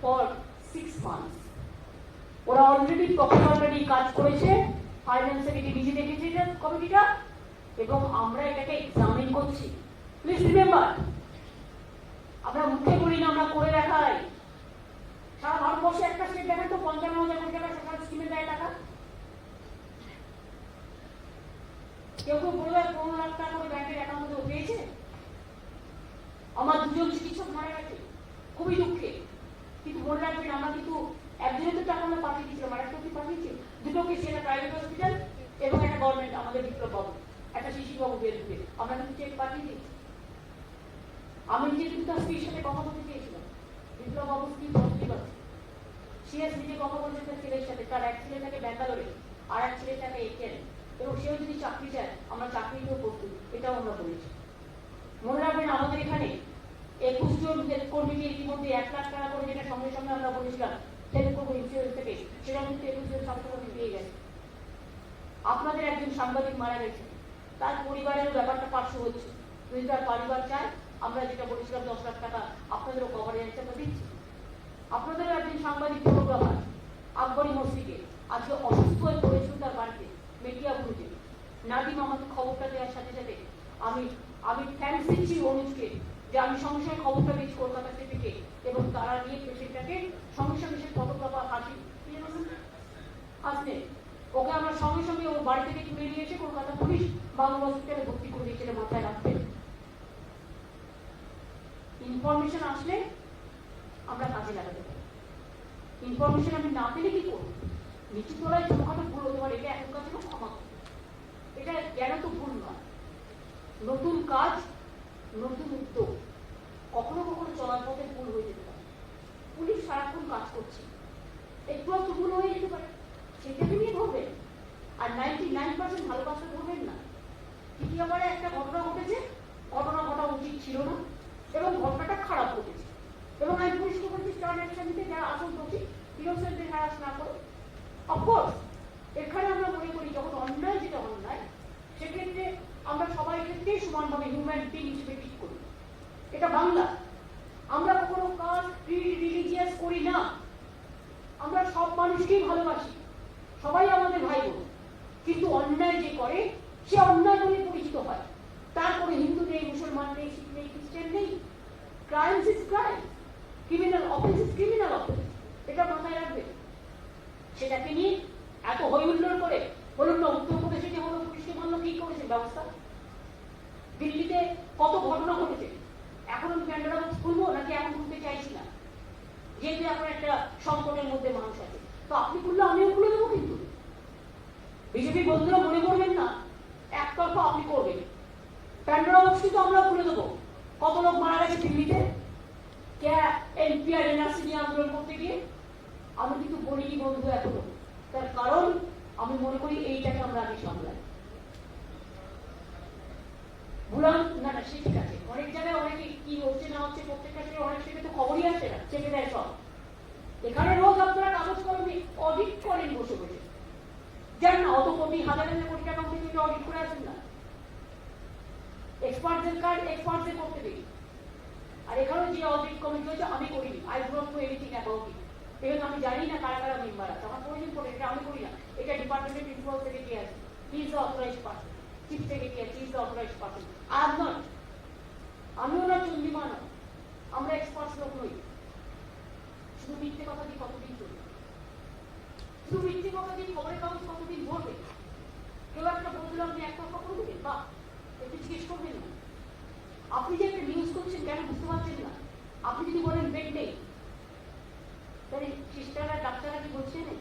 for 6 months. ওরা অলরেডি অলরেডি কাজ করেছে, ফাইন্যান্স সেক্রেটারি নিজে দেখেছে কমিটিটা, এবং আমরা এটাকে এক্সামিন করছি। প্লিজ রিমেম্বার, আমরা মুখে বলি না, আমরা করে দেখাই। সারা ভারতবর্ষে একটা স্টেট দেখেন তো 55,000 কোটি টাকা সোশ্যাল স্কিমে দেয় টাকা। কেউ কেউ বলবে 15 লাখ টাকা করে ব্যাংকের অ্যাকাউন্টে পেয়েছে। আমার দুজন চিকিৎসক মারা গেছে, খুবই দুঃখে, কিন্তু মনে রাখবেন আমরা কিন্তু একজনের তো টাকা আমরা পাঠিয়ে দিয়েছিলাম, আর একটা কি পাঠিয়েছি, দুটোকে, সেটা প্রাইভেট হসপিটাল এবং একটা গভর্নমেন্ট, আমাদের বিপ্লব বাবু, একটা শিশির বাবু বেরুবে, আমরা কিন্তু চেক পাঠিয়ে দিয়েছি। আমি নিজে কিন্তু তার স্ত্রীর সাথে কথা বলতে চেয়েছিলাম, বিপ্লব বাবু স্ত্রী পজিটিভ আছে, সিএস নিজে কথা বলছে তার ছেলের সাথে, তার এক ছেলে থাকে ব্যাঙ্গালোরে আর এক ছেলে থাকে এখানে, এবং সেও যদি চাকরি চায় আমরা চাকরিও করতে, এটাও আমরা বলেছি। মনে রাখবেন আমাদের এখানে 21 জন হেলথ কর্মীকে ইতিমধ্যে 1 লাখ টাকা করে, যেটা সঙ্গে সঙ্গে আমরা বলেছিলাম হেলথ কর্মী ইন্স্যুরেন্স থেকে, সেটা কিন্তু 21 জন স্বাস্থ্যকর্মী পেয়ে গেছে। আপনাদের একজন সাংবাদিক মারা গেছে, তার পরিবারের ব্যাপারটা পার্শ্ব হচ্ছে, যদি তার পরিবার চায় আমরা যেটা বলেছিলাম 10 লাখ টাকা আপনাদেরও কভারেজ আমরা দিচ্ছি। আপনাদেরও একজন সাংবাদিক ফটোগ্রাফার আকবরী মসজিদে আজকে অসুস্থ হয়ে পড়েছিল তার বাড়িতে মেটিয়াপুরে। নাদিম আমাকে খবরটা দেওয়ার সাথে সাথে আমি থ্যাঙ্কস দিচ্ছি অনুজকে, যে আমি সঙ্গে সঙ্গে খবরটা দিচ্ছি কলকাতা থেকে, এবং তারা নিয়ে পেশেন্টটাকে সঙ্গে সঙ্গে সে ফটোগ্রাফার আসলে ওকে আমরা সঙ্গে সঙ্গে ওর বাড়ি থেকে তুলে নিয়ে এসে কলকাতা পুলিশ বাংলা হসপিটালে ভর্তি করে দিয়েছিল। মাথায় রাখবেন, ইনফরমেশন আসলে আমরা কাজে লাগাতে পারি। ইনফরমেশন আমি না পেলে কি করবো? নিচু তলায় ছোটখাটো ভুল হতে পারে, এটা এখনকার জন্য ক্ষমা, এটা জ্ঞান তো ভুল নয়। নতুন কাজ, নতুন উদ্যোগ, কখনো কখনো চলার পথে ভুল হয়ে যেতে পারে। পুলিশ সারাক্ষণ কাজ করছে, একটু একটু ভুল হয়ে যেতে পারে, সেটাকে নিয়ে ধরবেন। আর 99% ভালো কাজটা ধরবেন না। তৃতীয়বারে একটা ঘটনা ঘটেছে, ঘটনা ঘটা উচিত ছিল না, এবং ঘটনাটা খারাপ ঘটেছে, এবং আমি পুলিশকে বলছি স্টার্ন অ্যাকশন নিতে, যারা আসল দোষী ইনোসেন্টদের হ্যারাস না করে। অফকোর্স এখানে আমরা মনে করি যখন অন্যায় যেটা অন্যায়, সেক্ষেত্রে আমরা সবাই ক্ষেত্রেই সমানভাবে হিউম্যান বিং হিসেবে ঠিক করি। এটা বাংলা, আমরা কখনো কাস্ট, ক্রিড, রিলিজিয়াস করি না। আমরা সব মানুষকেই ভালোবাসি, সবাই আমাদের ভাই বোন, কিন্তু অন্যায় যে করে সে অন্যায় বলে পরিচিত হয়। তারপরে হিন্দু নেই, মুসলমান নেই, শিখ নেই, খ্রিস্টান নেই। Crimes is crime, criminal offence is criminal offence, এটা মাথায় রাখবে। সেটাকে নিয়ে এত হই হুল্লোড় করে বলুন না, উত্তরপ্রদেশে যে হলো পুলিশকে বললো কি করেছে ব্যবস্থা, দিল্লিতে কত ঘটনা ঘটেছে। এখন আমি প্যান্ডেলা খুলবো নাকি এখন খুলতে চাইছি না, যেহেতু এখন একটা সংকটের মধ্যে মানুষ আছে, তো আপনি খুললে আমিও খুলে দেবো। কিন্তু বিজেপি বন্ধুরা মনে করবেন না একতরফা আপনি করবেন, প্যান্ডেলা বক্স কিন্তু আমরাও খুলে দেবো। কত লোক মারা গেছে দিল্লিতে এনপিআর এনআরসি নিয়ে আন্দোলন করতে গিয়ে, আমি কিন্তু বলিনি বন্ধু এখনো, তার কারণ আমি মনে করি এইটাকে আমরা আগে সামলাই। ভুলাম না না সে ঠিক আছে, অনেক জায়গায় অনেকে কি হচ্ছে না হচ্ছে প্রত্যেকটা অনেক থেকে তো খবরই আসে না, চেপে দেয় সব। এখানে রোজ আপনারা কাগজ কলমে অডিট করেন বসে বসে, জান না অত কোটি হাজার হাজার কোটি টাকা উঠে অডিট করে আসেন না, এক্সপার্টদের কাজ এক্সপার্টদের করতে দিই। আর এখানেও যে অডিট কমিটি হয়েছে আমি করিনি, I don't know anything about it. এবং আমি জানি না কারা কারা মেম্বার আছে, আমার প্রয়োজন পড়ে, এটা আমি করি না, এটা ডিপার্টমেন্টের প্রিন্সিপাল সেক্রেটারি আছে, he is the authorized person, chief secretary আছে, he is the authorized person. I am not, আমিও না চন্ডিমা না, আমরা এক্সপার্টস লোক নই। শুধু মিথ্যে কথা দিয়ে কতদিন চলবে, শুধু মিথ্যে কথা দিয়ে খবরের কাগজ কতদিন ধরবে? কেউ একটা বলছিল আপনি একটা খবর দেবেন, বা একটু জিজ্ঞেস করবেন না। আপনি যে একটা নিউজ করছেন কেন বুঝতে পারছেন না? আপনি যদি বলেন বেড নেই, তাহলে সিস্টাররা ডাক্তাররা কি বলছে না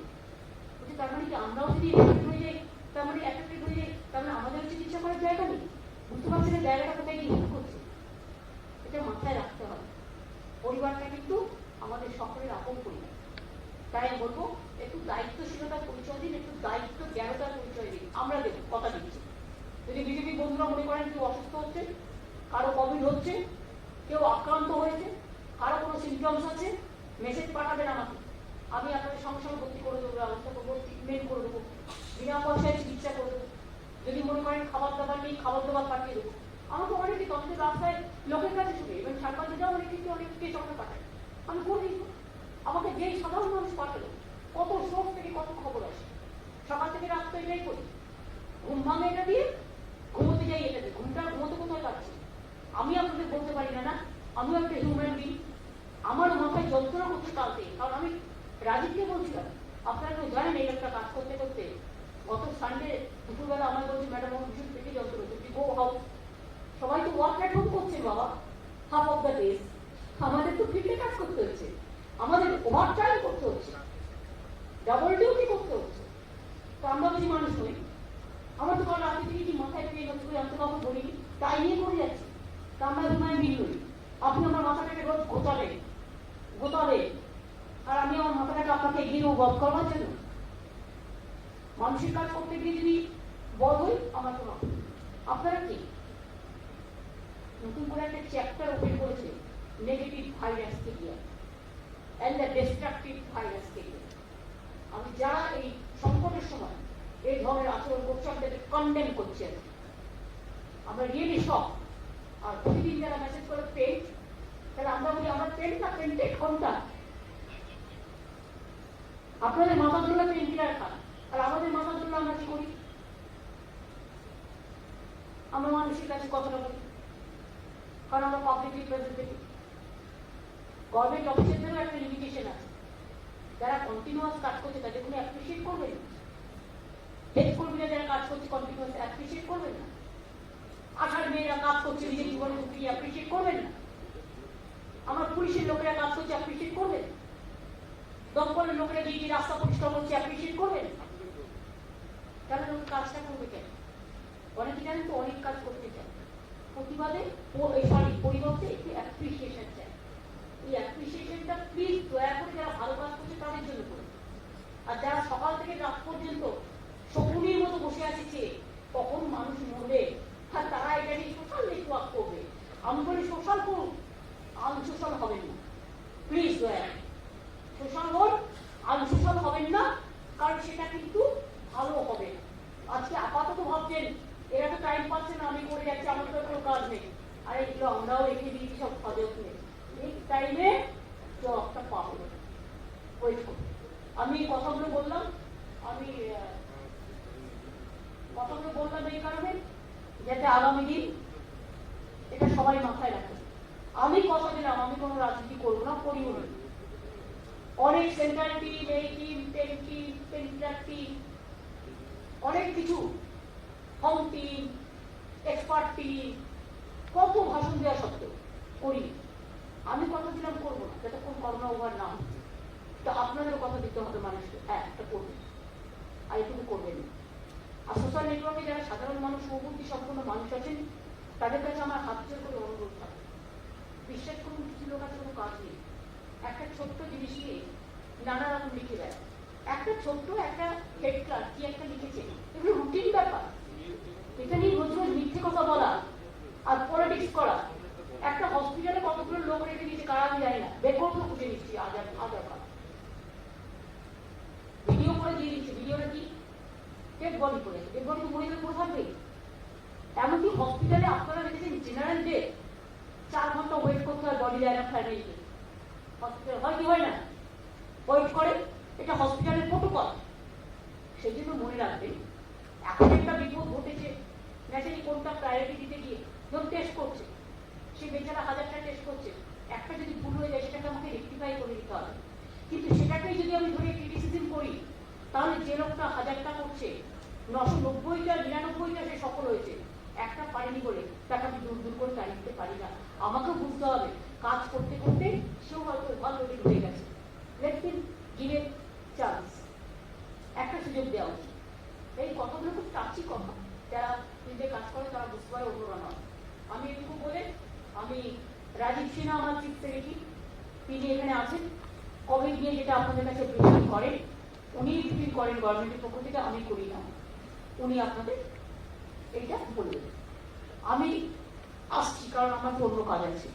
বলছে তার মানে কি আমরাও যদি এফেক্টেড হয়ে যাই, তার মানে এফেক্টেড হয়ে যাই, তার মানে আমাদের চিকিৎসা করার জায়গা নেই? বুঝতে পারছেন জায়গাটা কোথায় গিয়ে হেল্প করছে? এটা মাথায় রাখতে হবে। পরিবারটা কিন্তু আমাদের সকলের আপন পরিবার। তাই আমি বলবো একটু দায়িত্বশীলতার পরিচয় দিন, একটু দায়িত্ব জ্ঞানতার পরিচয় দিন। আমরা দেব, কথা দিচ্ছি। যদি বিজেপি বন্ধুরা মনে করেন কেউ অসুস্থ হচ্ছে, কারো কোভিড হচ্ছে, কেউ আক্রান্ত হয়েছে, কারো কোনো সিমটমস আছে, মেসেজ পাঠাবেন আমাকে, আমি আপনাদের সঙ্গে সঙ্গে ভর্তি করে দেবো, ব্যবস্থা করবো, ট্রিটমেন্ট করে দেবো, বিনা পয়সায় চিকিৎসা করে দেবো। যদি মনে করেন খাবার দাবার নেই, খাবার দাবার পাঠিয়ে দেবো। আমাকে অনেকে তখন রাস্তায় লোকের কাছে শুনে এবং সারকাজে যাও অনেকে সঙ্গে পাঠায়, আমি করি। আমাকে যেই সাধারণ মানুষ পাঠালো, কত সোর্স থেকে কত খবর আসে, সকাল থেকে রাত তো এটাই করি, ঘুম ভাঙে এটা দিয়ে, ঘুমোতে যাই এটা দিয়ে, ঘুমটা ঘুমোতে কোথায় পাচ্ছি? আমি আপনাদের বলতে পারি না না, আমিও একটা হিউম্যান বিং, আমার মাথায় যন্ত্রণা করছে কালকে। কারণ আমি রাজীবকে বলছিলাম, আপনারা কেউ জানেন এই একটা কাজ করতে করতে গত সানডে দুপুরবেলা আমার বলছি ম্যাডাম আমার ভীষণ পেটে যন্ত্রণা হচ্ছে, গো হাউস। সবাই তো ওয়ার্ক অ্যাট হোম করছেন বাবা, হাফ অফ দ্য ডেজ। আমাদের তো ফিল্ডে কাজ করতে হচ্ছে, আমাদের ওভার টাইম করতে হচ্ছে, ডাবল ডিউটি করতে হচ্ছে। তো আমরা বেশি মানুষ নই, আমার তো কারণ রাতে থেকে কি মাথায় পেয়ে যাচ্ছে, আমি তো কাউকে বলিনি, তাই নিয়ে করে যাচ্ছি। তা আমরা হিউম্যান বিং নই। আপনি আমার মাথাটাকে রোজ গোতাবে, আর আমি আমার মাথাটাকে আপনাকে এগিয়ে বধ করবার জন্য মানুষের কাজ করতে গিয়ে যদি বধ হই, আমার তো আপনারা কি নতুন করে একটা চ্যাপ্টার ওপেন করেছে নেগেটিভ ভাইরাস থেকে অ্যান্ড দ্য ডিস্ট্রাকটিভ ভাইরাস থেকে। আমি যারা এই সংকটের সময় এই ধরনের আচরণ করছে আমাদেরকে কন্ডেম করছে, আমরা রিয়েলি শক। আর প্রতিদিন যারা মেসেজ করে পেন্ট, তাহলে আমরা বলি আমার পেন্ট না পেন্টেড কোনটা? আপনাদের মাথা ধরলে পেন কিলার খান, আর আমাদের মাথা ধরলে আমরা কি করি? আমরা মানুষের কাছে কথাটা বলি, কারণ আমরা পাবলিক রিপ্রেজেন্টেটিভ। গভর্নমেন্ট অফিসেরদেরও একটা লিমিটেশন আছে, যারা কন্টিনিউয়াস কাজ করছে তাদের কোনো অ্যাপ্রিসিয়েট করবেন না, হেল্প কর্মীরা যারা কাজ করছে কন্টিনিউয়াস অ্যাপ্রিসিয়েট করবেন না, আশার মেয়েরা কাজ করছে নিজের জীবনে ঢুকিয়ে অ্যাপ্রিসিয়েট করবেন না, আমার পুলিশের লোকেরা কাজ করছে অ্যাপ্রিসিয়েট করবেন, দমকলের লোকেরা গিয়ে রাস্তা পরিষ্কার করছে অ্যাপ্রিসিয়েট করবেন। তাহলে লোক কাজটা করবে কেন? অনেকে জানেন তো অনেক কাজ করতে চায়, প্রতিবাদে পরিবর্তে একটু অ্যাপ্রিসিয়েশন চায়। এই অ্যাপ্রিসিয়েশনটা প্লিজ দয়া করে যারা ভালো কাজ করছে তাদের জন্য করুন। আর যারা সকাল থেকে রাত পর্যন্ত শকুনির মতো বসে আছে যে কখন মানুষ মরবে, আর তারা এটা নিয়ে সোশ্যাল নেটওয়ার্ক করবে, আমি বলি সোশ্যাল করুন, আনসোশ্যাল হবেন না প্লিজ দয়া। সোশ্যাল হোক, আনসোশ্যাল হবেন না, কারণ সেটা কিন্তু ভালো হবে। আজকে আপাতত ভাবছেন এরা তো টাইম পাচ্ছে না, আমি করে যাচ্ছি, আমার তো কোনো কাজ নেই। আর এগুলো আমরাও রেখে দিয়েছি সব সজাগ নেই, এই টাইমে জবটা পাবো। ওয়েট করুন। আমি কথাগুলো বললাম, এই কারণে যাতে আগামী দিন এটা সবাই মাথায় রাখে। আমি কথা দিলাম আমি কোনো রাজনীতি করবো না, করিও না। অনেক সেন্ট্রাল টিম, এই টিম, পেন্টার টিম, অনেক কিছু, হোম টিম, এক্সপার্ট টিম, কত ভাষণ দেওয়া সত্ত্বেও করি। আমি কথা দিলাম করবো না যতক্ষণ করোনা ওভার না হচ্ছে। তো আপনাদেরও কথা দিতে হবে মানুষকে, হ্যাঁ এটা করবেন, আর এটুকু করবেন। আর সোশ্যাল নেটওয়ার্কে যারা সাধারণ মানুষ, সুবুদ্ধি সম্পন্ন মানুষ আছেন, তাদের কাছে আমার হাত জোর করে অনুরোধ থাকে, বিশ্বাস করুন কিছু লোক আছে কোনো কাজ নেই, একটা ছোট্ট জিনিস নিয়ে নানা রকম লিখে দেয়, একটা ছোট্ট একটা হেড ক্লার্ক কি একটা লিখেছে, এগুলো রুটিন ব্যাপার। এটা নিয়ে রোজ রোজ মিথ্যে কথা বলা আর পলিটিক্স করা। একটা হসপিটালে কতগুলো লোক রেখে দিয়েছে কারা আমি জানি না, বের করতে খুঁজে নিচ্ছি আধার কার্ড, ভিডিও করে দিয়ে দিচ্ছে। ভিডিওটা কি ডেড বডি করে, ডেড বডি তো মরে গেলে পড়ে থাকবে। এমনকি হসপিটালে আপনারা দেখেছেন জেনারেল ডে 4 ঘন্টা ওয়েট করতে হয় বডি যায় না ফ্যামিলিতে। হসপিটাল হয় কি হয় না, ওয়েট করে, এটা হসপিটালের প্রোটোকল। সেই জন্য মনে রাখবেন, এখন একটা বিপদ ঘটেছে, ন্যাচারালি কোনটা প্রায়োরিটি দিতে গিয়ে ধরুন টেস্ট করছে, সে বেচারা 1000টা টেস্ট করছে, একটা যদি ভুল হয়ে যায় সেটাকে আমাকে রেক্টিফাই করে দিতে হবে। কিন্তু সেটাকেই যদি আমি ধরে ক্রিটিসিজম করি, তাহলে যে লোকটা 1000টা করছে 990টা 99টা সে সফল হয়েছে, একটা পারেনি বলে তাকে আমি দূর দূর করে তাড়িয়ে দিতে পারি না। আমাকেও বুঝতে হবে কাজ করতে করতে সেও হয়তো অলরেডি হয়ে গেছে। Let him give a chance, একটা সুযোগ দেওয়া উচিত। এই কতগুলো খুব টাচি কথা, যারা নিজে কাজ করে তারা বুঝতে পারে, অন্যরা নয়। আমি এটুকু বলে, আমি রাজীব সিনহা আমার চিফ সেক্রেটারি, তিনি এখানে আছেন, কোভিড নিয়ে যেটা আপনাদের কাছে ব্রিফিং করেন, উনি ব্রিফিং করেন গভর্নমেন্টের পক্ষ থেকে, আমি করি না, উনি আপনাদের এইটা বলবেন। আমি আসছি কারণ আমার তো অন্য কাজ আছে।